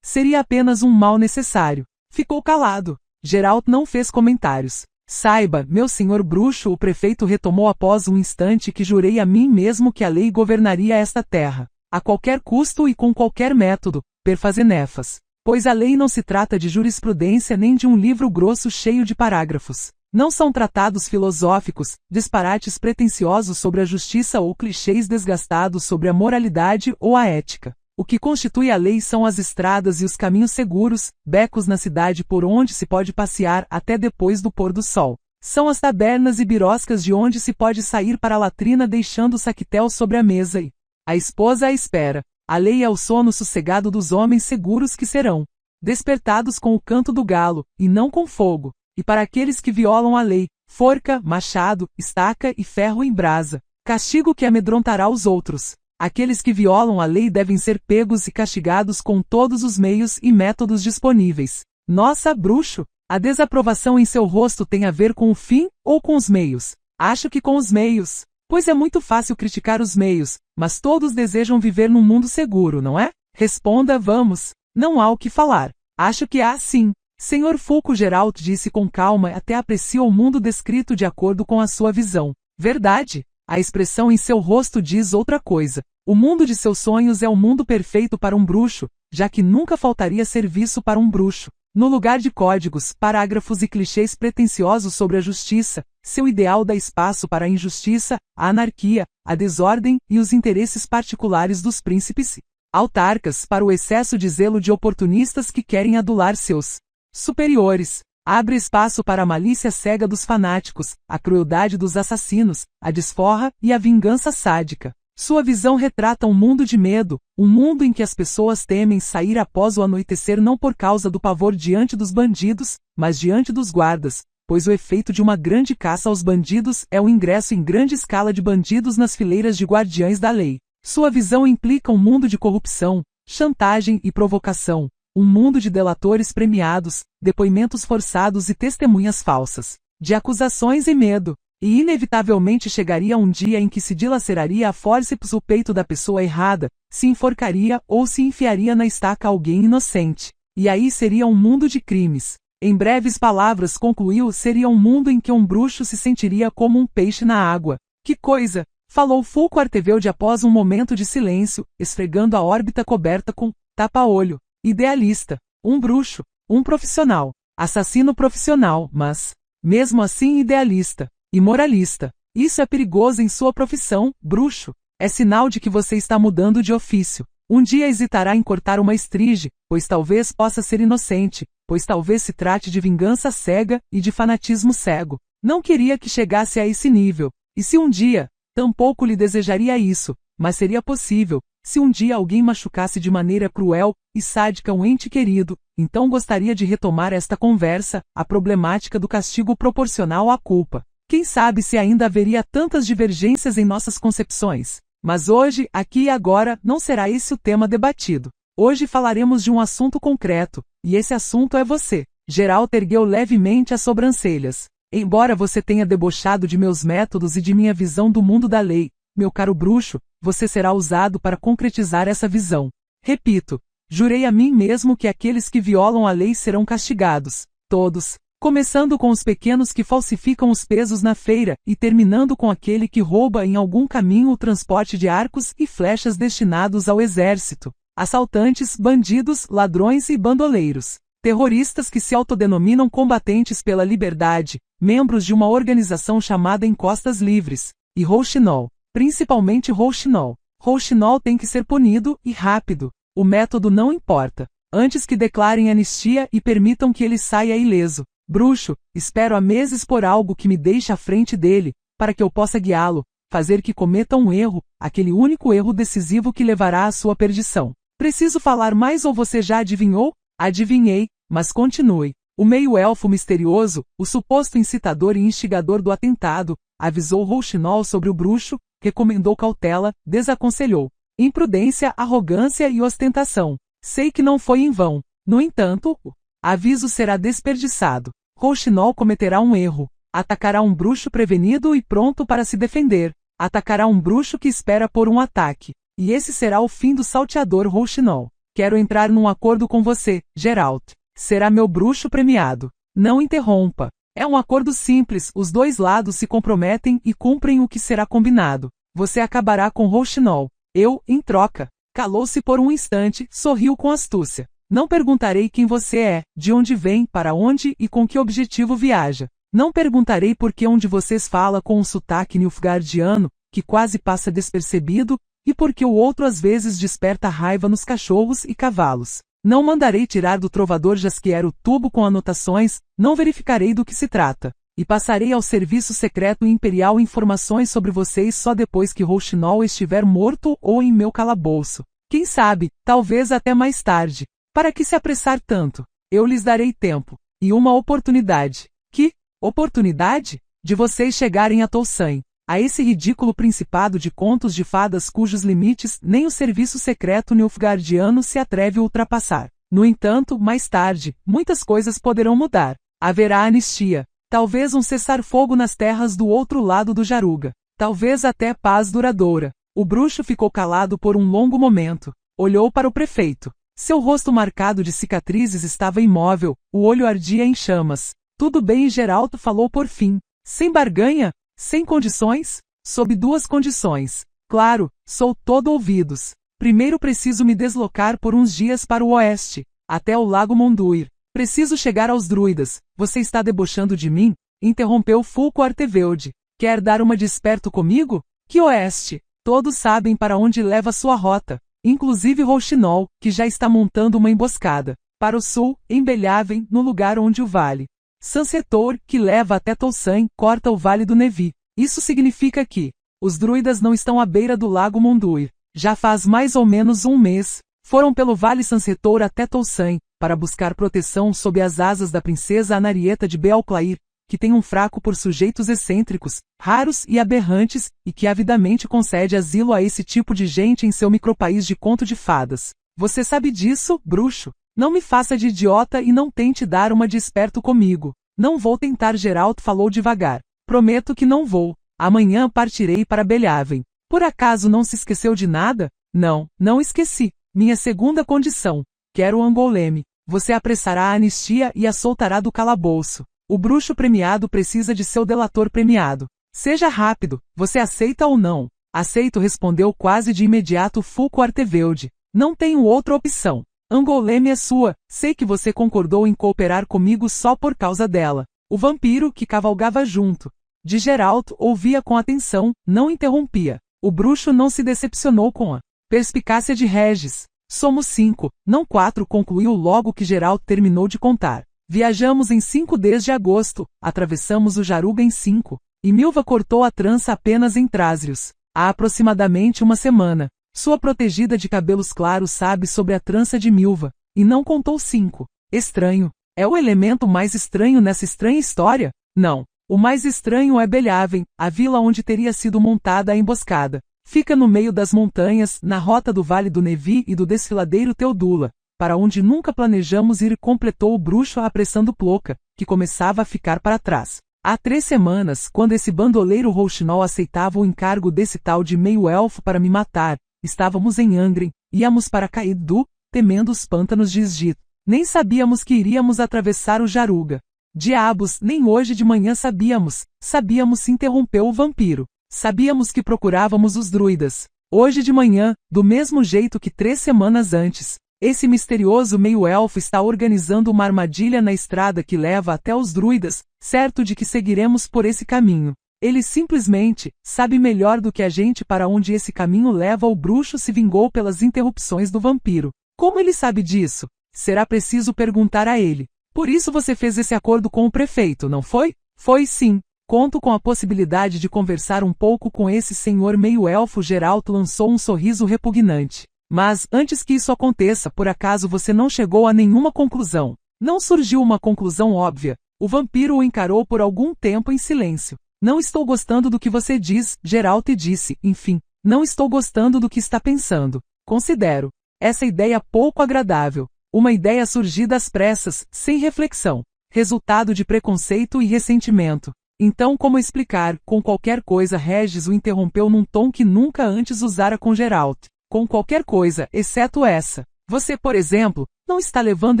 Seria apenas um mal necessário. Ficou calado. Geralt não fez comentários. Saiba, meu senhor bruxo, o prefeito retomou após um instante, que jurei a mim mesmo que a lei governaria esta terra, a qualquer custo e com qualquer método, perfazenefas. Pois a lei não se trata de jurisprudência nem de um livro grosso cheio de parágrafos. Não são tratados filosóficos, disparates pretensiosos sobre a justiça ou clichês desgastados sobre a moralidade ou a ética. O que constitui a lei são as estradas e os caminhos seguros, becos na cidade por onde se pode passear até depois do pôr do sol. São as tabernas e biroscas de onde se pode sair para a latrina deixando o saquetel sobre a mesa e a esposa à espera. A lei é o sono sossegado dos homens seguros que serão despertados com o canto do galo, e não com fogo. E para aqueles que violam a lei, forca, machado, estaca e ferro em brasa. Castigo que amedrontará os outros. Aqueles que violam a lei devem ser pegos e castigados com todos os meios e métodos disponíveis. Nossa, bruxo! A desaprovação em seu rosto tem a ver com o fim ou com os meios? Acho que com os meios. Pois é muito fácil criticar os meios, mas todos desejam viver num mundo seguro, não é? Responda, vamos. Não há o que falar. Acho que há sim. Senhor Fulco, Geralt disse com calma, até aprecia o mundo descrito de acordo com a sua visão. Verdade? A expressão em seu rosto diz outra coisa. O mundo de seus sonhos é o mundo perfeito para um bruxo, já que nunca faltaria serviço para um bruxo. No lugar de códigos, parágrafos e clichês pretensiosos sobre a justiça, seu ideal dá espaço para a injustiça, a anarquia, a desordem e os interesses particulares dos príncipes autarcas, para o excesso de zelo de oportunistas que querem adular seus superiores. Abre espaço para a malícia cega dos fanáticos, a crueldade dos assassinos, a desforra e a vingança sádica. Sua visão retrata um mundo de medo, um mundo em que as pessoas temem sair após o anoitecer não por causa do pavor diante dos bandidos, mas diante dos guardas, pois o efeito de uma grande caça aos bandidos é o ingresso em grande escala de bandidos nas fileiras de guardiães da lei. Sua visão implica um mundo de corrupção, chantagem e provocação. Um mundo de delatores premiados, depoimentos forçados e testemunhas falsas, de acusações e medo, e inevitavelmente chegaria um dia em que se dilaceraria a fórceps o peito da pessoa errada, se enforcaria ou se enfiaria na estaca alguém inocente. E aí seria um mundo de crimes. Em breves palavras concluiu, seria um mundo em que um bruxo se sentiria como um peixe na água. Que coisa! Falou Fulco Artevelde após um momento de silêncio, esfregando a órbita coberta com tapa-olho. Idealista, um bruxo, um profissional, assassino profissional, mas, mesmo assim idealista, e moralista. Isso é perigoso em sua profissão, bruxo. É sinal de que você está mudando de ofício. Um dia hesitará em cortar uma estrige, pois talvez possa ser inocente, pois talvez se trate de vingança cega e de fanatismo cego. Não queria que chegasse a esse nível. E se um dia, tampouco lhe desejaria isso, mas seria possível. Se um dia alguém machucasse de maneira cruel e sádica um ente querido, então gostaria de retomar esta conversa, a problemática do castigo proporcional à culpa. Quem sabe se ainda haveria tantas divergências em nossas concepções. Mas hoje, aqui e agora, não será esse o tema debatido. Hoje falaremos de um assunto concreto, e esse assunto é você. Geralt ergueu levemente as sobrancelhas. Embora você tenha debochado de meus métodos e de minha visão do mundo da lei, meu caro bruxo, você será usado para concretizar essa visão. Repito, jurei a mim mesmo que aqueles que violam a lei serão castigados, todos, começando com os pequenos que falsificam os pesos na feira e terminando com aquele que rouba em algum caminho o transporte de arcos e flechas destinados ao exército, assaltantes, bandidos, ladrões e bandoleiros, terroristas que se autodenominam combatentes pela liberdade, membros de uma organização chamada Encostas Livres, e Rouxinol. Principalmente Rouxinol. Rouxinol tem que ser punido, e rápido. O método não importa. antes que declarem anistia e permitam que ele saia ileso. Bruxo, espero há meses por algo que me deixe à frente dele, para que eu possa guiá-lo, fazer que cometa um erro, aquele único erro decisivo que levará à sua perdição. Preciso falar mais ou você já adivinhou? Adivinhei, mas continue. O meio-elfo misterioso, o suposto incitador e instigador do atentado, avisou Rouxinol sobre o bruxo, recomendou cautela, desaconselhou imprudência, arrogância e ostentação. Sei que não foi em vão. No entanto, o aviso será desperdiçado. Rouxinol cometerá um erro. Atacará um bruxo prevenido e pronto para se defender. Atacará um bruxo que espera por um ataque. E esse será o fim do salteador Rouxinol. Quero entrar num acordo com você, Geralt. Será meu bruxo premiado. Não interrompa. É um acordo simples, os dois lados se comprometem e cumprem o que será combinado. Você acabará com Rouxinol. Eu, em troca. Calou-se por um instante, sorriu com astúcia. Não perguntarei quem você é, de onde vem, para onde e com que objetivo viaja. Não perguntarei por que um de vocês fala com um sotaque nilfgaardiano, que quase passa despercebido, e por que o outro às vezes desperta raiva nos cachorros e cavalos. Não mandarei tirar do trovador Jaskier o tubo com anotações, não verificarei do que se trata. E passarei ao serviço secreto imperial informações sobre vocês só depois que Rouxinol estiver morto ou em meu calabouço. Quem sabe, talvez até mais tarde. Para que se apressar tanto? Eu lhes darei tempo. E uma oportunidade. Que oportunidade? De vocês chegarem a Tolsain. A esse ridículo principado de contos de fadas cujos limites nem o serviço secreto nilfgaardiano se atreve a ultrapassar. No entanto, mais tarde, muitas coisas poderão mudar. Haverá anistia. Talvez um cessar-fogo nas terras do outro lado do Jaruga. Talvez até paz duradoura. O bruxo ficou calado por um longo momento. Olhou para o prefeito. Seu rosto marcado de cicatrizes estava imóvel, o olho ardia em chamas. Tudo bem, Geralt falou por fim. Sem barganha? Sem condições? Sob duas condições. Claro, sou todo ouvidos. Primeiro preciso me deslocar por uns dias para o oeste, até o lago Monduir. Preciso chegar aos druidas. Você está debochando de mim? Interrompeu Fulco Artevelde. Quer dar uma de esperto comigo? Que oeste? Todos sabem para onde leva sua rota. Inclusive Rouxinol, que já está montando uma emboscada. Para o sul, em Belhaven, no lugar onde o vale Sansetor, que leva até Tolsain, corta o vale do Nevi. Isso significa que os druidas não estão à beira do lago Monduir. Já faz mais ou menos um mês. Foram pelo vale Sansetor até Tolsain, para buscar proteção sob as asas da princesa Anarieta de Bealclair, que tem um fraco por sujeitos excêntricos, raros e aberrantes, e que avidamente concede asilo a esse tipo de gente em seu micropaís de conto de fadas. Você sabe disso, bruxo? Não me faça de idiota e não tente dar uma de esperto comigo. Não vou tentar, Geralt falou devagar. Prometo que não vou. Amanhã partirei para Belhaven. Por acaso não se esqueceu de nada? Não, não esqueci. Minha segunda condição. Quero Angoleme. Você apressará a anistia e a soltará do calabouço. O bruxo premiado precisa de seu delator premiado. Seja rápido, você aceita ou não? Aceito, respondeu quase de imediato Fulco Artevelde. Não tenho outra opção. Angoleme é sua, sei que você concordou em cooperar comigo só por causa dela. O vampiro, que cavalgava junto de Geralt, ouvia com atenção, não interrompia. O bruxo não se decepcionou com a perspicácia de Regis. Somos 5, não 4, concluiu logo que Geralt terminou de contar. Viajamos em 5 desde agosto, atravessamos o Jaruga em 5, e Milva cortou a trança apenas em Trásrios. Há aproximadamente uma semana. Sua protegida de cabelos claros sabe sobre a trança de Milva, e não contou 5. Estranho. É o elemento mais estranho nessa estranha história? Não. O mais estranho é Belhaven, a vila onde teria sido montada a emboscada. Fica no meio das montanhas, na rota do Vale do Nevi e do desfiladeiro Teodula, para onde nunca planejamos ir, completou o bruxo apressando Ploca, que começava a ficar para trás. Há 3 semanas, quando esse bandoleiro Rouxinol aceitava o encargo desse tal de meio-elfo para me matar, estávamos em Angren, íamos para Caid-Du, temendo os pântanos de Esgito. Nem sabíamos que iríamos atravessar o Jaruga. Diabos, nem hoje de manhã sabíamos. Sabíamos, se interrompeu o vampiro. Sabíamos que procurávamos os druidas. Hoje de manhã, do mesmo jeito que 3 semanas antes, esse misterioso meio-elfo está organizando uma armadilha na estrada que leva até os druidas, certo de que seguiremos por esse caminho. Ele simplesmente sabe melhor do que a gente para onde esse caminho leva. O bruxo se vingou pelas interrupções do vampiro. Como ele sabe disso? será preciso perguntar a ele. Por isso você fez esse acordo com o prefeito, não foi? Foi sim. Conto com a possibilidade de conversar um pouco com esse senhor meio-elfo. Geralt lançou um sorriso repugnante. Mas, antes que isso aconteça, por acaso você não chegou a nenhuma conclusão? Não surgiu uma conclusão óbvia. O vampiro o encarou por algum tempo em silêncio. Não estou gostando do que você diz, Geralt disse, enfim. Não estou gostando do que está pensando. Considero essa ideia pouco agradável. Uma ideia surgida às pressas, sem reflexão. Resultado de preconceito e ressentimento. Então como explicar, com qualquer coisa? Regis o interrompeu num tom que nunca antes usara com Geralt. Com qualquer coisa, exceto essa. Você, por exemplo, não está levando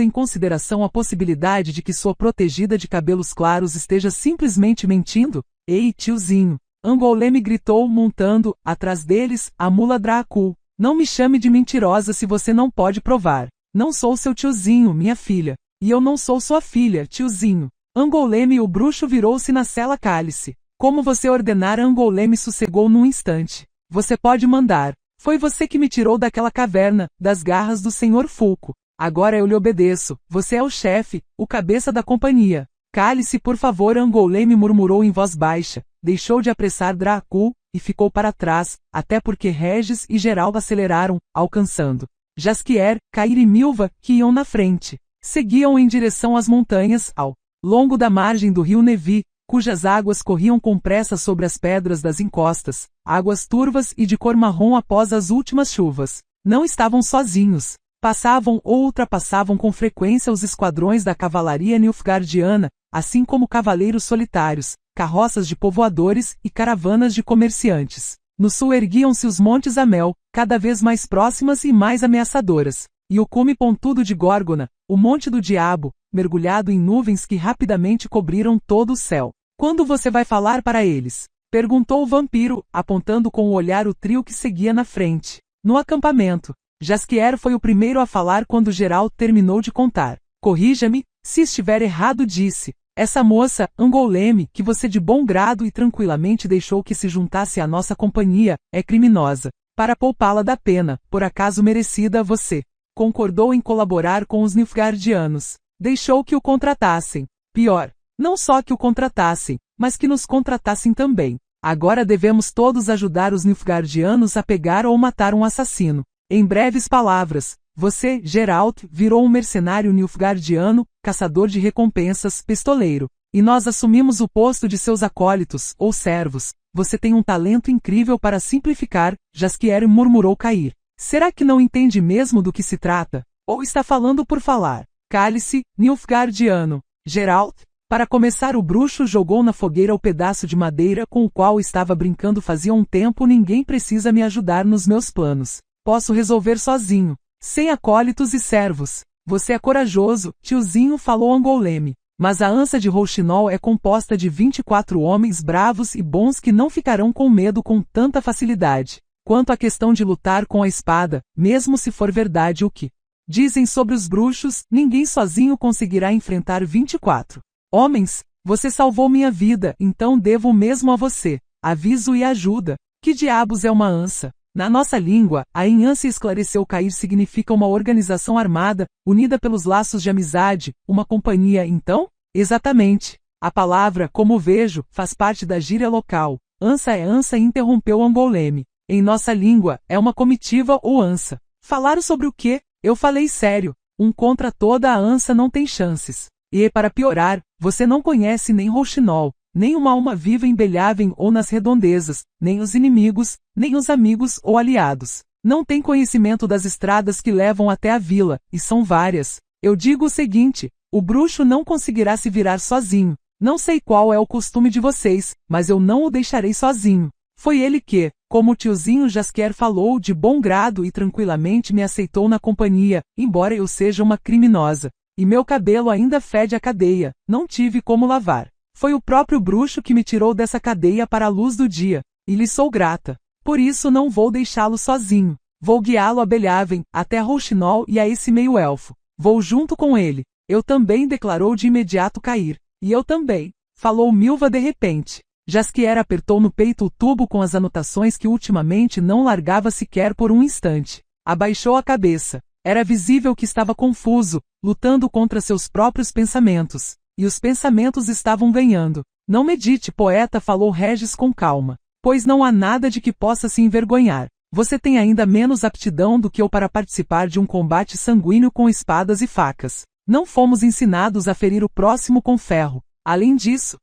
em consideração a possibilidade de que sua protegida de cabelos claros esteja simplesmente mentindo? Ei, tiozinho! Angoulême gritou, montando, atrás deles, a mula Drácula. Não me chame de mentirosa se você não pode provar. Não sou seu tiozinho, minha filha. E eu não sou sua filha, tiozinho. Angoulême. O bruxo virou-se na cela. Cálice. Como você ordenar. Angoulême sossegou num instante. Você pode mandar. Foi você que me tirou daquela caverna, das garras do Sr. Fulco. Agora eu lhe obedeço. Você é o chefe, o cabeça da companhia. Cale-se, por favor. Angoulême murmurou em voz baixa. Deixou de apressar Drácula e ficou para trás, até porque Regis e Geralt aceleraram, alcançando Jaskier, Cair e Milva, que iam na frente. Seguiam em direção às montanhas, ao longo da margem do rio Nevi, cujas águas corriam com pressa sobre as pedras das encostas, águas turvas e de cor marrom após as últimas chuvas. Não estavam sozinhos. Passavam ou ultrapassavam com frequência os esquadrões da cavalaria nilfgaardiana, assim como cavaleiros solitários, carroças de povoadores e caravanas de comerciantes. No sul erguiam-se os montes Amel, cada vez mais próximas e mais ameaçadoras, e o cume pontudo de Górgona, o monte do diabo, mergulhado em nuvens que rapidamente cobriram todo o céu. Quando você vai falar para eles? Perguntou o vampiro, apontando com o olhar o trio que seguia na frente. No acampamento. Jaskier foi o primeiro a falar quando Geralt terminou de contar. Corrija-me, se estiver errado, disse. Essa moça, Angoulême, que você de bom grado e tranquilamente deixou que se juntasse à nossa companhia, é criminosa. Para poupá-la da pena, por acaso merecida, você concordou em colaborar com os nilfgaardianos. Deixou que o contratassem. Pior, não só que o contratassem, mas que nos contratassem também. Agora devemos todos ajudar os nilfgaardianos a pegar ou matar um assassino. Em breves palavras, você, Geralt, virou um mercenário nilfgaardiano, caçador de recompensas, pistoleiro. E nós assumimos o posto de seus acólitos, ou servos. Você tem um talento incrível para simplificar, Jaskier murmurou Cair. Será que não entende mesmo do que se trata? Ou está falando por falar? Cale-se, nilfgaardiano. Geralt. Para começar, o bruxo jogou na fogueira o pedaço de madeira com o qual estava brincando fazia um tempo. Ninguém precisa me ajudar nos meus planos. Posso resolver sozinho. Sem acólitos e servos. Você é corajoso, tiozinho, falou Angoulême. Mas a Ansa de Rouxinol é composta de 24 homens bravos e bons que não ficarão com medo com tanta facilidade. Quanto à questão de lutar com a espada, mesmo se for verdade o que dizem sobre os bruxos, ninguém sozinho conseguirá enfrentar 24 homens. Você salvou minha vida, então devo o mesmo a você. Aviso e ajuda. Que diabos é uma Ansa? Na nossa língua, a Ansa, esclareceu Cair, significa uma organização armada, unida pelos laços de amizade, uma companhia. Então? Exatamente. A palavra, como vejo, faz parte da gíria local. Ansa é Ansa, interrompeu Angoulême. Em nossa língua, é uma comitiva ou Ansa. Falaram sobre o quê? Eu falei sério. Um contra toda a Ansa não tem chances. E, para piorar, você não conhece nem Rouxinol, nem uma alma viva em Belhaven ou nas redondezas, nem os inimigos, nem os amigos ou aliados. Não tem conhecimento das estradas que levam até a vila, e são várias. Eu digo o seguinte, o bruxo não conseguirá se virar sozinho. Não sei qual é o costume de vocês, mas eu não o deixarei sozinho. Foi ele que, como o tiozinho Jaskier falou, de bom grado e tranquilamente me aceitou na companhia, embora eu seja uma criminosa. E meu cabelo ainda fede a cadeia, não tive como lavar. Foi o próprio bruxo que me tirou dessa cadeia para a luz do dia, e lhe sou grata. Por isso não vou deixá-lo sozinho. Vou guiá-lo a Belhaven, até a Rouxinol e a esse meio-elfo. Vou junto com ele. Eu também, declarou de imediato Cair. E eu também, falou Milva de repente. Jaskier apertou no peito o tubo com as anotações que ultimamente não largava sequer por um instante. Abaixou a cabeça. Era visível que estava confuso, lutando contra seus próprios pensamentos. E os pensamentos estavam ganhando. Não medite, poeta, falou Regis com calma. Pois não há nada de que possa se envergonhar. Você tem ainda menos aptidão do que eu para participar de um combate sanguíneo com espadas e facas. Não fomos ensinados a ferir o próximo com ferro. Além disso,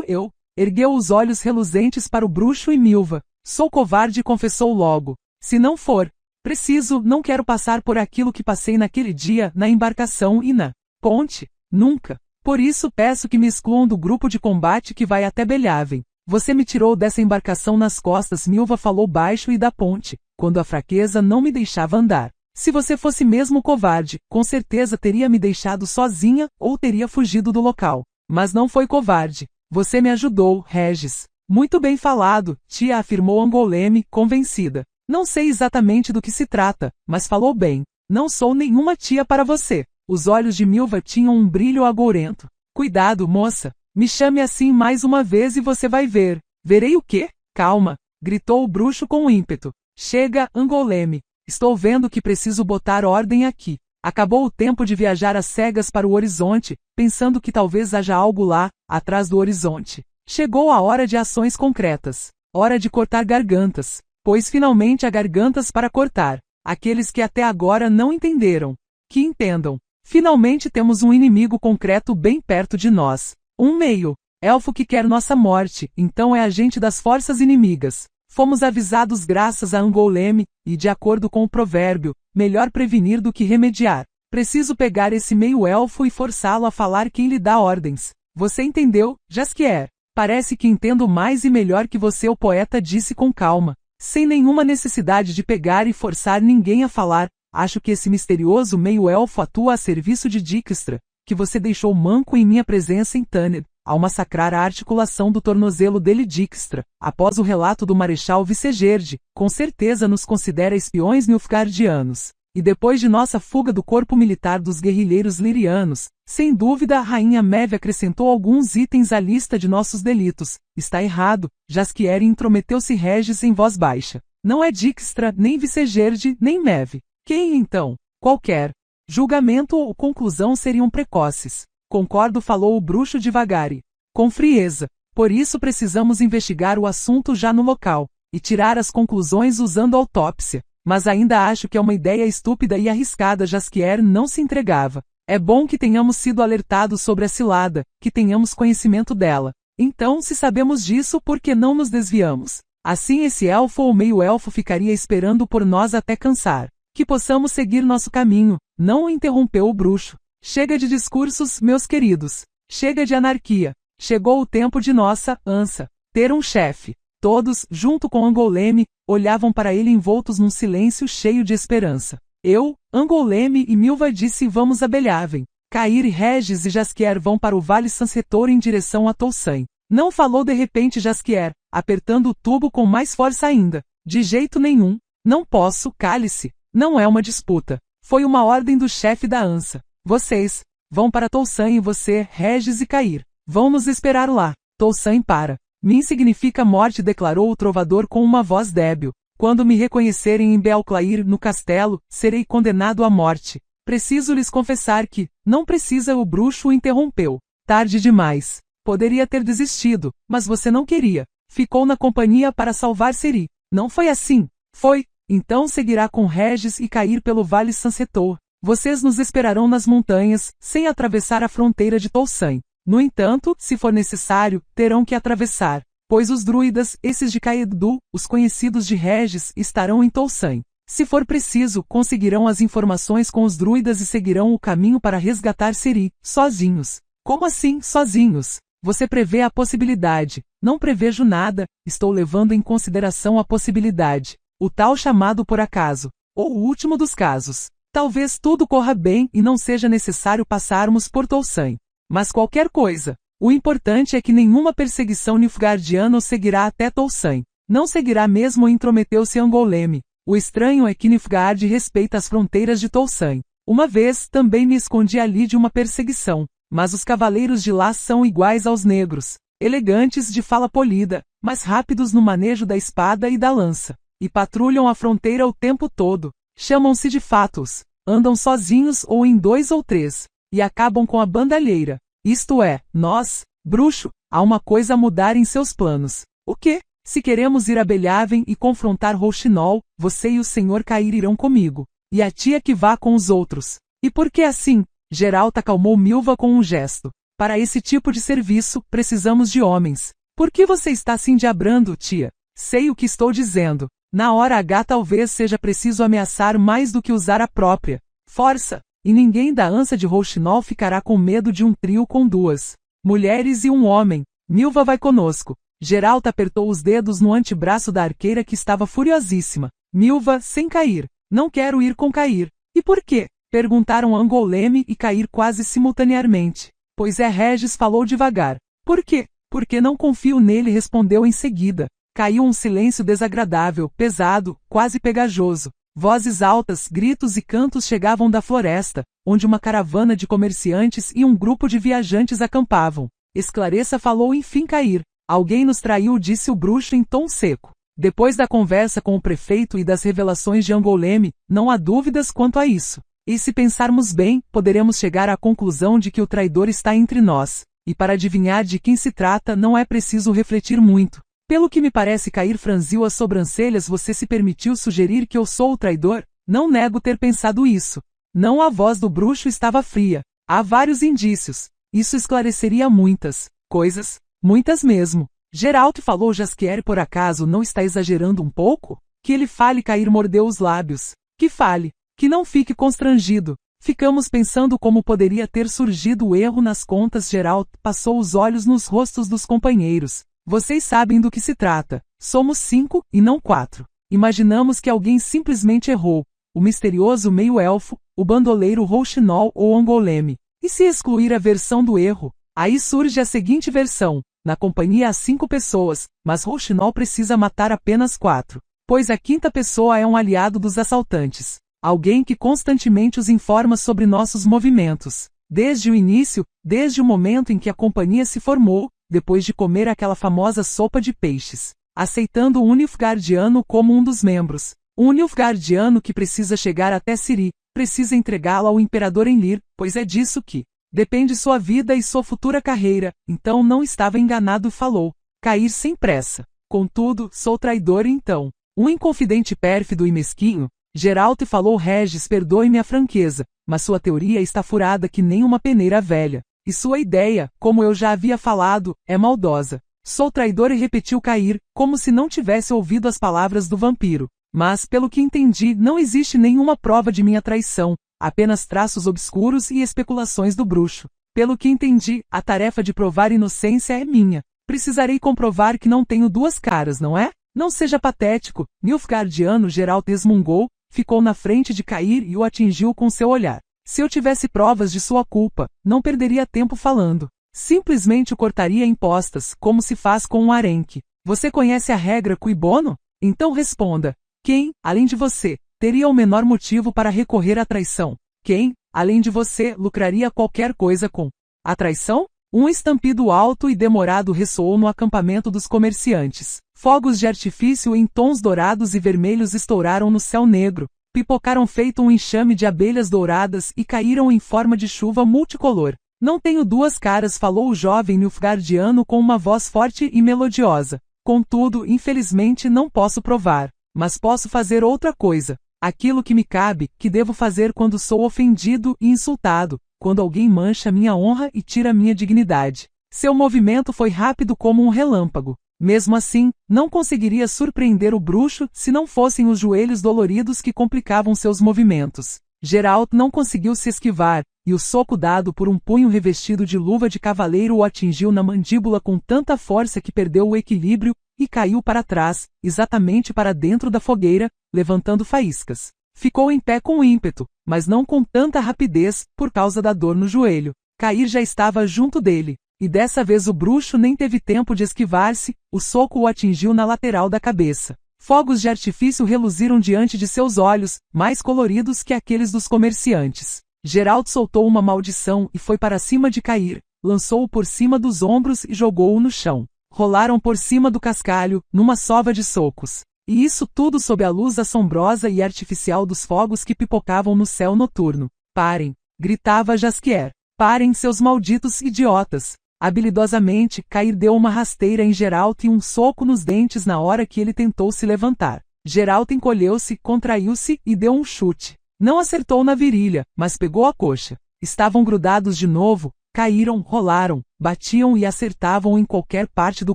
eu... Ergueu os olhos reluzentes para o bruxo e Milva. Sou covarde, confessou logo. Se não for preciso, não quero passar por aquilo que passei naquele dia, na embarcação e na ponte. Nunca. Por isso peço que me excluam do grupo de combate que vai até Belhaven. Você me tirou dessa embarcação nas costas, Milva falou baixo, e da ponte, quando a fraqueza não me deixava andar. Se você fosse mesmo covarde, com certeza teria me deixado sozinha, ou teria fugido do local. Mas não foi covarde. Você me ajudou, Regis. Muito bem falado, tia, afirmou Angoleme, convencida. Não sei exatamente do que se trata, mas falou bem. Não sou nenhuma tia para você. Os olhos de Milva tinham um brilho agourento. Cuidado, moça. Me chame assim mais uma vez e você vai ver. Verei o quê? Calma, gritou o bruxo com ímpeto. Chega, Angoleme. Estou vendo que preciso botar ordem aqui. Acabou o tempo de viajar às cegas para o horizonte, pensando que talvez haja algo lá, atrás do horizonte. Chegou a hora de ações concretas. Hora de cortar gargantas. Pois finalmente há gargantas para cortar. Aqueles que até agora não entenderam. Que entendam. Finalmente temos um inimigo concreto bem perto de nós. Um meio-elfo que quer nossa morte, então é agente das forças inimigas. Fomos avisados graças a Angoleme, e de acordo com o provérbio, melhor prevenir do que remediar. Preciso pegar esse meio-elfo e forçá-lo a falar quem lhe dá ordens. Você entendeu, Jaskier? Parece que entendo mais e melhor que você, o poeta disse com calma. Sem nenhuma necessidade de pegar e forçar ninguém a falar, acho que esse misterioso meio-elfo atua a serviço de Dijkstra, que você deixou manco em minha presença em Tanner, ao massacrar a articulação do tornozelo dele. Dijkstra, após o relato do Marechal Vicegerde, com certeza nos considera espiões nilfgaardianos. E depois de nossa fuga do corpo militar dos guerrilheiros lirianos, sem dúvida a rainha Meve acrescentou alguns itens à lista de nossos delitos. Está errado, Jaskier, intrometeu-se Regis em voz baixa. Não é Dijkstra, nem Vicegerde, nem Meve. Quem então? Qualquer julgamento ou conclusão seriam precoces. Concordo, falou o bruxo devagar e com frieza. Por isso precisamos investigar o assunto já no local, e tirar as conclusões usando autópsia. Mas ainda acho que é uma ideia estúpida e arriscada. Jaskier não se entregava. É bom que tenhamos sido alertados sobre a cilada, que tenhamos conhecimento dela. Então, se sabemos disso, por que não nos desviamos? Assim esse elfo ou meio-elfo ficaria esperando por nós até cansar. Que possamos seguir nosso caminho. Não o interrompeu o bruxo. Chega de discursos, meus queridos. Chega de anarquia. Chegou o tempo de nossa ânsia ter um chefe. Todos, junto com Angoleme, olhavam para ele envoltos num silêncio cheio de esperança. Eu, Angoleme e Milva disse: vamos a Belhaven. Cair e Regis e Jaskier vão para o Vale Sansetor em direção a Tolsain. Não falou de repente Jaskier, apertando o tubo com mais força ainda. De jeito nenhum. Não posso, cale-se. Não é uma disputa. Foi uma ordem do chefe da ânsia. Vocês vão para Tolsain e você, Regis e Cair, vão nos esperar lá. Tolsain para mim significa morte, declarou o trovador com uma voz débil. Quando me reconhecerem em Belclair, no castelo, serei condenado à morte. Preciso lhes confessar que, não precisa, o bruxo o interrompeu. Tarde demais. Poderia ter desistido, mas você não queria. Ficou na companhia para salvar Ciri. Não foi assim? Foi. Então seguirá com Regis e Cair pelo Vale Sansetor. Vocês nos esperarão nas montanhas, sem atravessar a fronteira de Tolsain. No entanto, se for necessário, terão que atravessar, pois os druidas, esses de Caeddu, os conhecidos de Regis, estarão em Tolsain. Se for preciso, conseguirão as informações com os druidas e seguirão o caminho para resgatar Ciri, sozinhos. Como assim, sozinhos? Você prevê a possibilidade. Não prevejo nada, estou levando em consideração a possibilidade. O tal chamado por acaso. Ou o último dos casos. Talvez tudo corra bem e não seja necessário passarmos por Tolsain. Mas qualquer coisa. O importante é que nenhuma perseguição nilfgaardiana o seguirá até Tolsain. Não seguirá mesmo, intrometeu-se Angoleme. O estranho é que Nilfgaard respeita as fronteiras de Tolsain. Uma vez, também me escondi ali de uma perseguição. Mas os cavaleiros de lá são iguais aos negros. Elegantes, de fala polida, mas rápidos no manejo da espada e da lança. E patrulham a fronteira o tempo todo. Chamam-se de fatos. Andam sozinhos ou em 2 ou 3. E acabam com a bandalheira. Isto é, nós, bruxo, há uma coisa a mudar em seus planos. O quê? Se queremos ir a Belhaven e confrontar Rouxinol, você e o Sr. Cair irão comigo. E a tia que vá com os outros. E por que assim? Geralt acalmou Milva com um gesto. Para esse tipo de serviço, precisamos de homens. Por que você está se endiabrando, tia? Sei o que estou dizendo. Na hora H talvez seja preciso ameaçar mais do que usar a própria força. E ninguém da Ansa de Rouxinol ficará com medo de um trio com 2 mulheres e um homem. Milva vai conosco. Geralt apertou os dedos no antebraço da arqueira que estava furiosíssima. Milva, sem Cair. Não quero ir com Cair. E por quê? Perguntaram Angoleme e Cair quase simultaneamente. Pois Regis falou devagar. Por quê? Porque não confio nele, respondeu em seguida. Caiu um silêncio desagradável, pesado, quase pegajoso. Vozes altas, gritos e cantos chegavam da floresta, onde uma caravana de comerciantes e um grupo de viajantes acampavam. Esclareça, falou enfim Cair. Alguém nos traiu, disse o bruxo em tom seco. Depois da conversa com o prefeito e das revelações de Angoleme, não há dúvidas quanto a isso. E se pensarmos bem, poderemos chegar à conclusão de que o traidor está entre nós. E para adivinhar de quem se trata não é preciso refletir muito. Pelo que me parece, Cair franziu as sobrancelhas. Você se permitiu sugerir que eu sou o traidor? Não nego ter pensado isso. Não, a voz do bruxo estava fria. Há vários indícios. Isso esclareceria muitas coisas. Muitas mesmo. Geralt falou. Jaskier por acaso não está exagerando um pouco? Que ele fale. Cair mordeu os lábios. Que fale. Que não fique constrangido. Ficamos pensando como poderia ter surgido o erro nas contas. Geralt passou os olhos nos rostos dos companheiros. Vocês sabem do que se trata. Somos 5, e não 4. Imaginamos que alguém simplesmente errou. O misterioso meio-elfo, o bandoleiro Rouxinol ou Angoleme. E se excluir a versão do erro? Aí surge a seguinte versão. Na companhia há 5 pessoas, mas Rouxinol precisa matar apenas 4. Pois a 5ª pessoa é um aliado dos assaltantes. Alguém que constantemente os informa sobre nossos movimentos. Desde o início, desde o momento em que a companhia se formou, depois de comer aquela famosa sopa de peixes, aceitando o Nilfgaardiano como um dos membros. Um Nilfgaardiano que precisa chegar até Ciri, precisa entregá-lo ao Imperador Enlir, pois é disso que depende sua vida e sua futura carreira. Então não estava enganado, falou. Cair sem pressa. Contudo, sou traidor então. Um inconfidente pérfido e mesquinho. Geralt falou. Regis, perdoe-me a franqueza, mas sua teoria está furada que nem uma peneira velha. E sua ideia, como eu já havia falado, é maldosa. Sou traidor, e repetiu Cair, como se não tivesse ouvido as palavras do vampiro. Mas, pelo que entendi, não existe nenhuma prova de minha traição, apenas traços obscuros e especulações do bruxo. Pelo que entendi, a tarefa de provar inocência é minha. Precisarei comprovar que não tenho 2 caras, não é? Não seja patético. Nilfgaardiano. Geralt resmungou, ficou na frente de Cair e o atingiu com seu olhar. Se eu tivesse provas de sua culpa, não perderia tempo falando. Simplesmente o cortaria em postas, como se faz com um arenque. Você conhece a regra cui bono? Então responda. Quem, além de você, teria o menor motivo para recorrer à traição? Quem, além de você, lucraria qualquer coisa com a traição? Um estampido alto e demorado ressoou no acampamento dos comerciantes. Fogos de artifício em tons dourados e vermelhos estouraram no céu negro. Pipocaram feito um enxame de abelhas douradas e caíram em forma de chuva multicolor. Não tenho 2 caras, falou o jovem Nilfgaardiano com uma voz forte e melodiosa. Contudo, infelizmente não posso provar. Mas posso fazer outra coisa. Aquilo que me cabe, que devo fazer quando sou ofendido e insultado, quando alguém mancha minha honra e tira minha dignidade. Seu movimento foi rápido como um relâmpago. Mesmo assim, não conseguiria surpreender o bruxo se não fossem os joelhos doloridos que complicavam seus movimentos. Geralt não conseguiu se esquivar, e o soco dado por um punho revestido de luva de cavaleiro o atingiu na mandíbula com tanta força que perdeu o equilíbrio e caiu para trás, exatamente para dentro da fogueira, levantando faíscas. Ficou em pé com ímpeto, mas não com tanta rapidez, por causa da dor no joelho. Cair já estava junto dele. E dessa vez o bruxo nem teve tempo de esquivar-se, o soco o atingiu na lateral da cabeça. Fogos de artifício reluziram diante de seus olhos, mais coloridos que aqueles dos comerciantes. Geralt soltou uma maldição e foi para cima de Cair, lançou-o por cima dos ombros e jogou-o no chão. Rolaram por cima do cascalho, numa sova de socos. E isso tudo sob a luz assombrosa e artificial dos fogos que pipocavam no céu noturno. Parem! Gritava Jaskier. Parem, seus malditos idiotas! Habilidosamente, Cair deu uma rasteira em Geralt e um soco nos dentes na hora que ele tentou se levantar. Geralt encolheu-se, contraiu-se e deu um chute. Não acertou na virilha, mas pegou a coxa. Estavam grudados de novo, caíram, rolaram, batiam e acertavam em qualquer parte do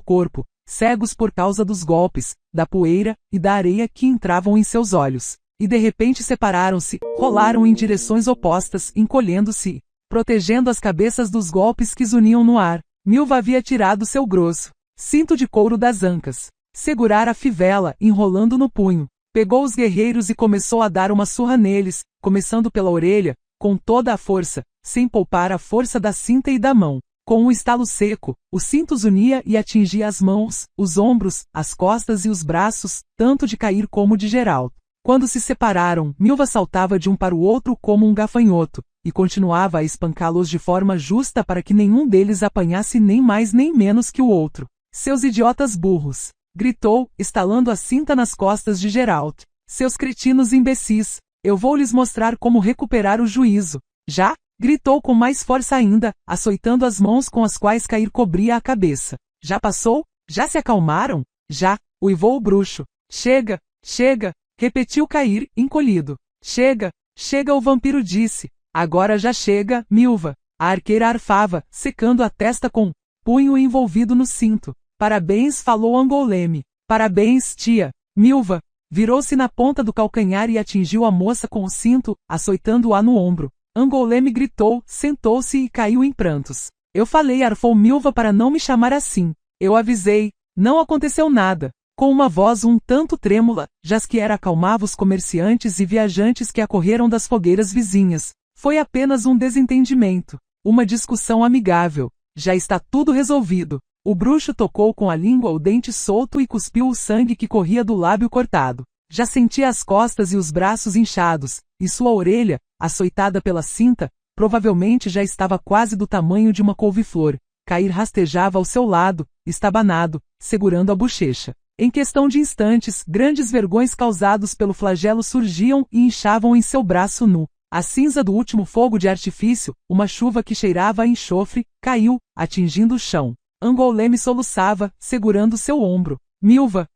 corpo, cegos por causa dos golpes, da poeira e da areia que entravam em seus olhos. E de repente separaram-se, rolaram em direções opostas, encolhendo-se, protegendo as cabeças dos golpes que zuniam no ar. Milva havia tirado seu grosso cinto de couro das ancas. Segurara a fivela, enrolando no punho. Pegou os guerreiros e começou a dar uma surra neles, começando pela orelha, com toda a força, sem poupar a força da cinta e da mão. Com um estalo seco, o cinto zunia e atingia as mãos, os ombros, as costas e os braços, tanto de Cair como de Geralt. Quando se separaram, Milva saltava de um para o outro como um gafanhoto, e continuava a espancá-los de forma justa para que nenhum deles apanhasse nem mais nem menos que o outro. Seus idiotas burros! Gritou, estalando a cinta nas costas de Geralt. Seus cretinos imbecis! Eu vou lhes mostrar como recuperar o juízo. Já? Gritou com mais força ainda, açoitando as mãos com as quais Cair cobria a cabeça. Já passou? Já se acalmaram? Já! Uivou o bruxo. Chega! Chega! Repetiu Cair, encolhido. Chega! Chega, o vampiro disse. Agora já chega, Milva. A arqueira arfava, secando a testa com punho envolvido no cinto. Parabéns, falou Angoleme. Parabéns, tia. Milva virou-se na ponta do calcanhar e atingiu a moça com o cinto, açoitando-a no ombro. Angoleme gritou, sentou-se e caiu em prantos. Eu falei, arfou Milva, para não me chamar assim. Eu avisei. Não aconteceu nada. Com uma voz um tanto trêmula, Jaskier acalmava os comerciantes e viajantes que acorreram das fogueiras vizinhas. Foi apenas um desentendimento. Uma discussão amigável. Já está tudo resolvido. O bruxo tocou com a língua o dente solto e cuspiu o sangue que corria do lábio cortado. Já sentia as costas e os braços inchados, e sua orelha, açoitada pela cinta, provavelmente já estava quase do tamanho de uma couve-flor. Cair rastejava ao seu lado, estabanado, segurando a bochecha. Em questão de instantes, grandes vergões causados pelo flagelo surgiam e inchavam em seu braço nu. A cinza do último fogo de artifício, uma chuva que cheirava a enxofre, caiu, atingindo o chão. Angoleme soluçava, segurando seu ombro. Milva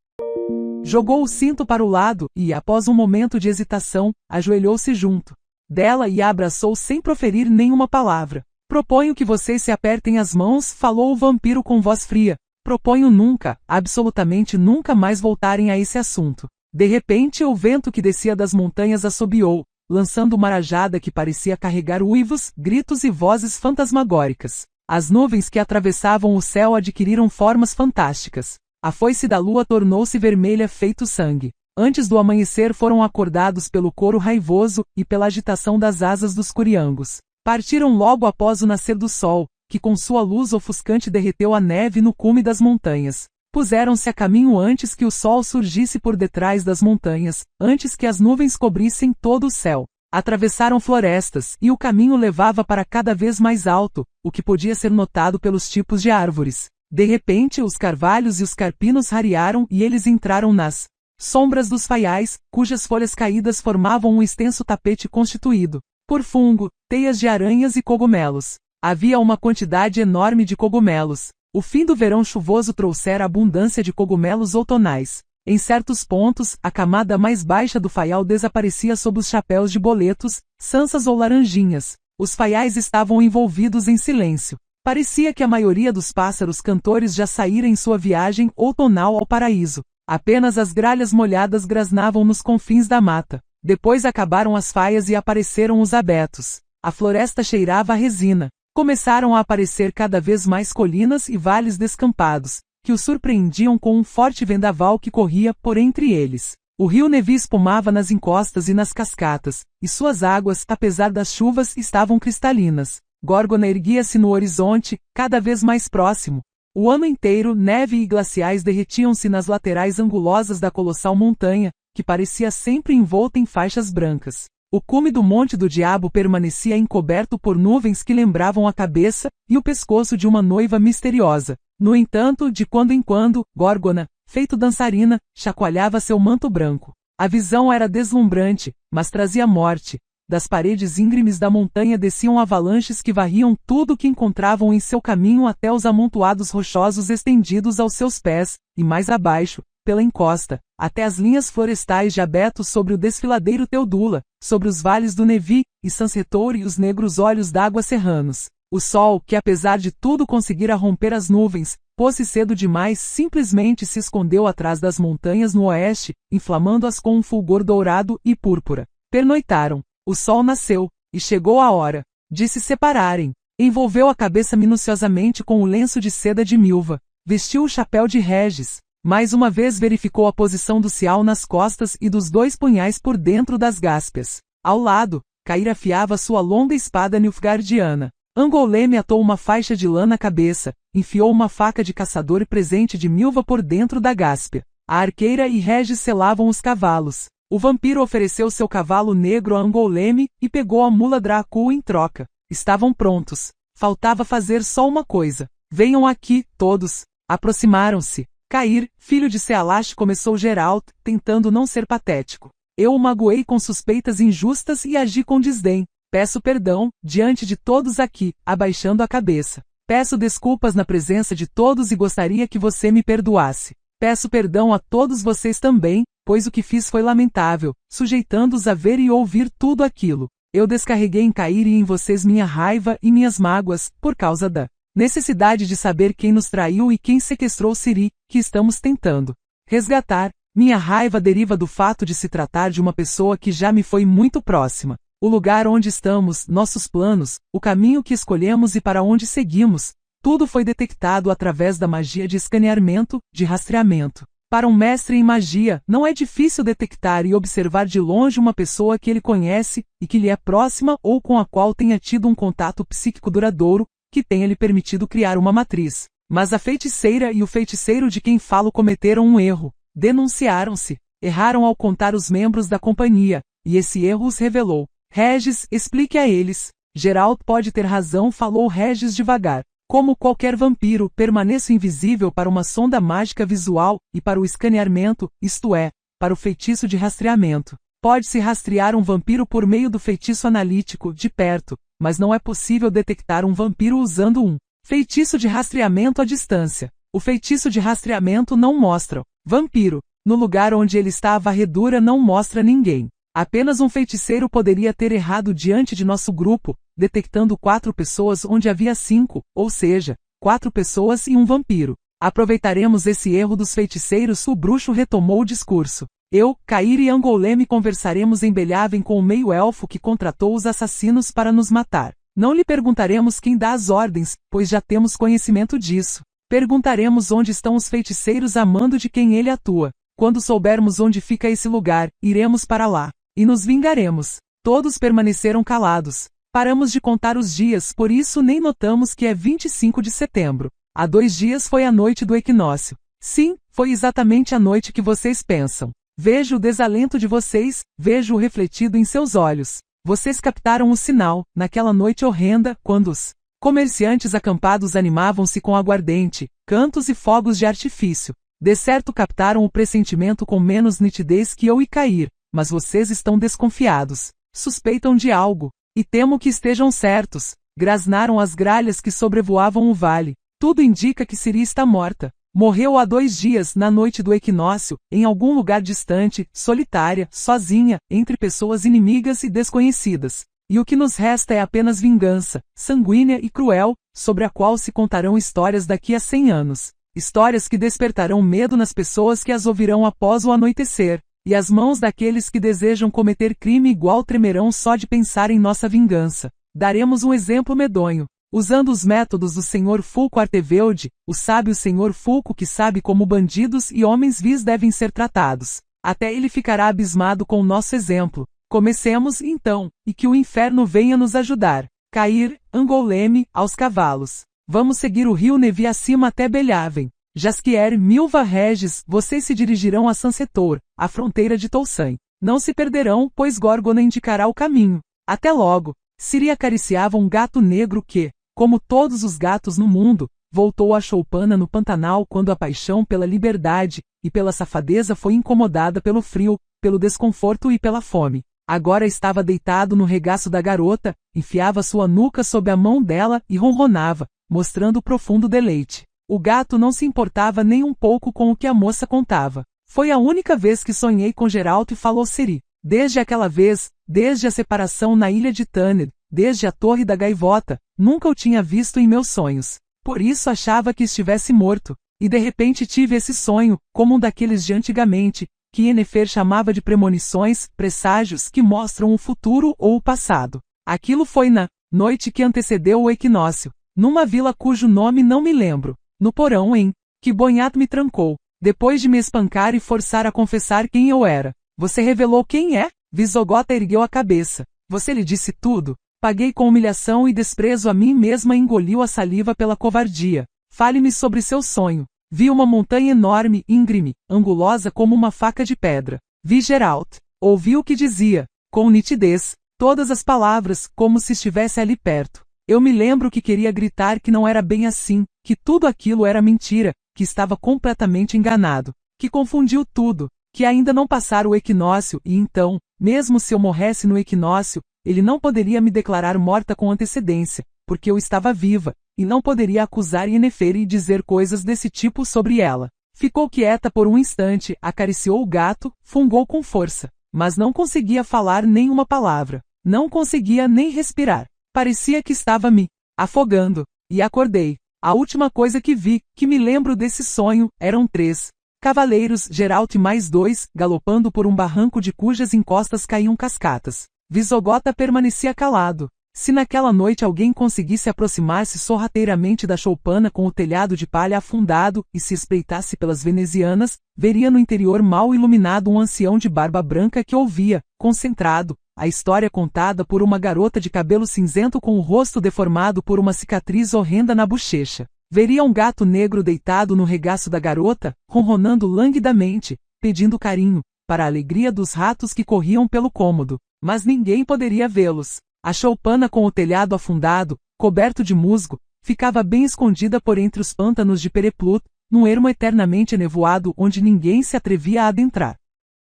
jogou o cinto para o lado e, após um momento de hesitação, ajoelhou-se junto dela e a abraçou sem proferir nenhuma palavra. Proponho que vocês se apertem as mãos, falou o vampiro com voz fria. Proponho nunca, absolutamente nunca mais voltarem a esse assunto. De repente, o vento que descia das montanhas assobiou, lançando uma rajada que parecia carregar uivos, gritos e vozes fantasmagóricas. As nuvens que atravessavam o céu adquiriram formas fantásticas. A foice da lua tornou-se vermelha feito sangue. Antes do amanhecer foram acordados pelo coro raivoso e pela agitação das asas dos curiangos. Partiram logo após o nascer do sol, que com sua luz ofuscante derreteu a neve no cume das montanhas. Puseram-se a caminho antes que o sol surgisse por detrás das montanhas, antes que as nuvens cobrissem todo o céu. Atravessaram florestas, e o caminho levava para cada vez mais alto, o que podia ser notado pelos tipos de árvores. De repente, os carvalhos e os carpinos rarearam e eles entraram nas sombras dos faiais, cujas folhas caídas formavam um extenso tapete constituído por fungo, teias de aranhas e cogumelos. Havia uma quantidade enorme de cogumelos. O fim do verão chuvoso trouxera abundância de cogumelos outonais. Em certos pontos, a camada mais baixa do faial desaparecia sob os chapéus de boletos, sansas ou laranjinhas. Os faiais estavam envolvidos em silêncio. Parecia que a maioria dos pássaros cantores já saíra em sua viagem outonal ao paraíso. Apenas as gralhas molhadas grasnavam nos confins da mata. Depois acabaram as faias e apareceram os abetos. A floresta cheirava a resina. Começaram a aparecer cada vez mais colinas e vales descampados, que o surpreendiam com um forte vendaval que corria por entre eles. O rio Nevi espumava nas encostas e nas cascatas, e suas águas, apesar das chuvas, estavam cristalinas. Górgona erguia-se no horizonte, cada vez mais próximo. O ano inteiro, neve e glaciais derretiam-se nas laterais angulosas da colossal montanha, que parecia sempre envolta em faixas brancas. O cume do Monte do Diabo permanecia encoberto por nuvens que lembravam a cabeça e o pescoço de uma noiva misteriosa. No entanto, de quando em quando, Górgona feito dançarina, chacoalhava seu manto branco. A visão era deslumbrante, mas trazia morte. Das paredes íngremes da montanha desciam avalanches que varriam tudo o que encontravam em seu caminho até os amontoados rochosos estendidos aos seus pés, e mais abaixo, pela encosta, até as linhas florestais de abetos sobre o desfiladeiro Teodula, sobre os vales do Nevi, e Sansetor e os negros olhos d'água serranos. O sol, que apesar de tudo conseguira romper as nuvens, pôs-se cedo demais, simplesmente se escondeu atrás das montanhas no oeste, inflamando-as com um fulgor dourado e púrpura. Pernoitaram. O sol nasceu, e chegou a hora de se separarem. Envolveu a cabeça minuciosamente com o lenço de seda de Milva. Vestiu o chapéu de Regis. Mais uma vez verificou a posição do cial nas costas e dos 2 punhais por dentro das gáspias. Ao lado, Cair afiava sua longa espada nilfgaardiana. Angoleme atou uma faixa de lã na cabeça, enfiou uma faca de caçador presente de Milva por dentro da gáspia. A arqueira e Regis selavam os cavalos. O vampiro ofereceu seu cavalo negro a Angoleme e pegou a mula Dracul em troca. Estavam prontos. Faltava fazer só uma coisa. Venham aqui, todos. Aproximaram-se. Cair, filho de Sealash, começou Geralt, tentando não ser patético. Eu o magoei com suspeitas injustas e agi com desdém. Peço perdão, diante de todos aqui, abaixando a cabeça. Peço desculpas na presença de todos e gostaria que você me perdoasse. Peço perdão a todos vocês também, pois o que fiz foi lamentável, sujeitando-os a ver e ouvir tudo aquilo. Eu descarreguei em Cair e em vocês minha raiva e minhas mágoas, por causa da necessidade de saber quem nos traiu e quem sequestrou Ciri, que estamos tentando resgatar. Minha raiva deriva do fato de se tratar de uma pessoa que já me foi muito próxima. O lugar onde estamos, nossos planos, o caminho que escolhemos e para onde seguimos, tudo foi detectado através da magia de escaneamento, de rastreamento. Para um mestre em magia, não é difícil detectar e observar de longe uma pessoa que ele conhece e que lhe é próxima ou com a qual tenha tido um contato psíquico duradouro, que tenha lhe permitido criar uma matriz. Mas a feiticeira e o feiticeiro de quem falo cometeram um erro. Denunciaram-se. Erraram ao contar os membros da companhia, e esse erro os revelou. Regis, explique a eles. Geralt pode ter razão, falou Regis devagar. Como qualquer vampiro, permaneço invisível para uma sonda mágica visual e para o escaneamento, isto é, para o feitiço de rastreamento. Pode-se rastrear um vampiro por meio do feitiço analítico, de perto, mas não é possível detectar um vampiro usando um feitiço de rastreamento à distância. O feitiço de rastreamento não mostra vampiro. No lugar onde ele está, a varredura não mostra ninguém. Apenas um feiticeiro poderia ter errado diante de nosso grupo, detectando 4 pessoas onde havia 5, ou seja, 4 pessoas e um vampiro. Aproveitaremos esse erro dos feiticeiros, o bruxo retomou o discurso. Eu, Cair e Angoleme conversaremos em Belhaven com o meio-elfo que contratou os assassinos para nos matar. Não lhe perguntaremos quem dá as ordens, pois já temos conhecimento disso. Perguntaremos onde estão os feiticeiros a mando de quem ele atua. Quando soubermos onde fica esse lugar, iremos para lá. E nos vingaremos. Todos permaneceram calados. Paramos de contar os dias, por isso nem notamos que é 25 de setembro. Há 2 dias foi a noite do equinócio. Sim, foi exatamente a noite que vocês pensam. Vejo o desalento de vocês, vejo-o refletido em seus olhos. Vocês captaram o sinal, naquela noite horrenda, quando os comerciantes acampados animavam-se com aguardente, cantos e fogos de artifício. De certo captaram o pressentimento com menos nitidez que eu e Cair. Mas vocês estão desconfiados. Suspeitam de algo. E temo que estejam certos. Grasnaram as gralhas que sobrevoavam o vale. Tudo indica que Ciri está morta. Morreu há 2 dias, na noite do equinócio, em algum lugar distante, solitária, sozinha, entre pessoas inimigas e desconhecidas. E o que nos resta é apenas vingança, sanguínea e cruel, sobre a qual se contarão histórias daqui a 100 anos. Histórias que despertarão medo nas pessoas que as ouvirão após o anoitecer. E as mãos daqueles que desejam cometer crime igual tremerão só de pensar em nossa vingança. Daremos um exemplo medonho. Usando os métodos do Sr. Fulco Artevelde, o sábio Sr. Fulco que sabe como bandidos e homens vis devem ser tratados. Até ele ficará abismado com o nosso exemplo. Comecemos, então, e que o inferno venha nos ajudar. Cair, Angoleme, aos cavalos. Vamos seguir o rio Nevi acima até Belhaven. Jaskier, Milva, Regis, vocês se dirigirão a Sansetor, a fronteira de Tolsain. Não se perderão, pois Gorgona indicará o caminho. Até logo. Ciri acariciava um gato negro que, como todos os gatos no mundo, voltou a choupana no Pantanal quando a paixão pela liberdade e pela safadeza foi incomodada pelo frio, pelo desconforto e pela fome. Agora estava deitado no regaço da garota, enfiava sua nuca sob a mão dela e ronronava, mostrando profundo deleite. O gato não se importava nem um pouco com o que a moça contava. Foi a única vez que sonhei com Geralto e falou Seri. Desde aquela vez, desde a separação na ilha de Tanner, desde a Torre da Gaivota, nunca o tinha visto em meus sonhos. Por isso achava que estivesse morto. E de repente tive esse sonho, como um daqueles de antigamente, que Yennefer chamava de premonições, presságios que mostram o futuro ou o passado. Aquilo foi na noite que antecedeu o equinócio, numa vila cujo nome não me lembro, no porão em que Bonhat me trancou, depois de me espancar e forçar a confessar quem eu era. Você revelou quem é? Visogota ergueu a cabeça. Você lhe disse tudo? Paguei com humilhação e desprezo a mim mesma e engoliu a saliva pela covardia. Fale-me sobre seu sonho. Vi uma montanha enorme, íngreme, angulosa como uma faca de pedra. Vi Geralt. Ouvi o que dizia, com nitidez, todas as palavras, como se estivesse ali perto. Eu me lembro que queria gritar que não era bem assim, que tudo aquilo era mentira, que estava completamente enganado, que confundiu tudo, que ainda não passara o equinócio e então, mesmo se eu morresse no equinócio, ele não poderia me declarar morta com antecedência, porque eu estava viva, e não poderia acusar Yennefer e dizer coisas desse tipo sobre ela. Ficou quieta por um instante, acariciou o gato, fungou com força, mas não conseguia falar nem uma palavra, não conseguia nem respirar. Parecia que estava me afogando, e acordei. A última coisa que vi, que me lembro desse sonho, eram 3 cavaleiros, Geralt e mais 2, galopando por um barranco de cujas encostas caíam cascatas. Visogota permanecia calado. Se naquela noite alguém conseguisse aproximar-se sorrateiramente da choupana com o telhado de palha afundado e se espreitasse pelas venezianas, veria no interior mal iluminado um ancião de barba branca que ouvia, concentrado, a história contada por uma garota de cabelo cinzento com o rosto deformado por uma cicatriz horrenda na bochecha. Veria um gato negro deitado no regaço da garota, ronronando languidamente, pedindo carinho, para a alegria dos ratos que corriam pelo cômodo. Mas ninguém poderia vê-los. A choupana com o telhado afundado, coberto de musgo, ficava bem escondida por entre os pântanos de Pereplut, num ermo eternamente enevoado onde ninguém se atrevia a adentrar.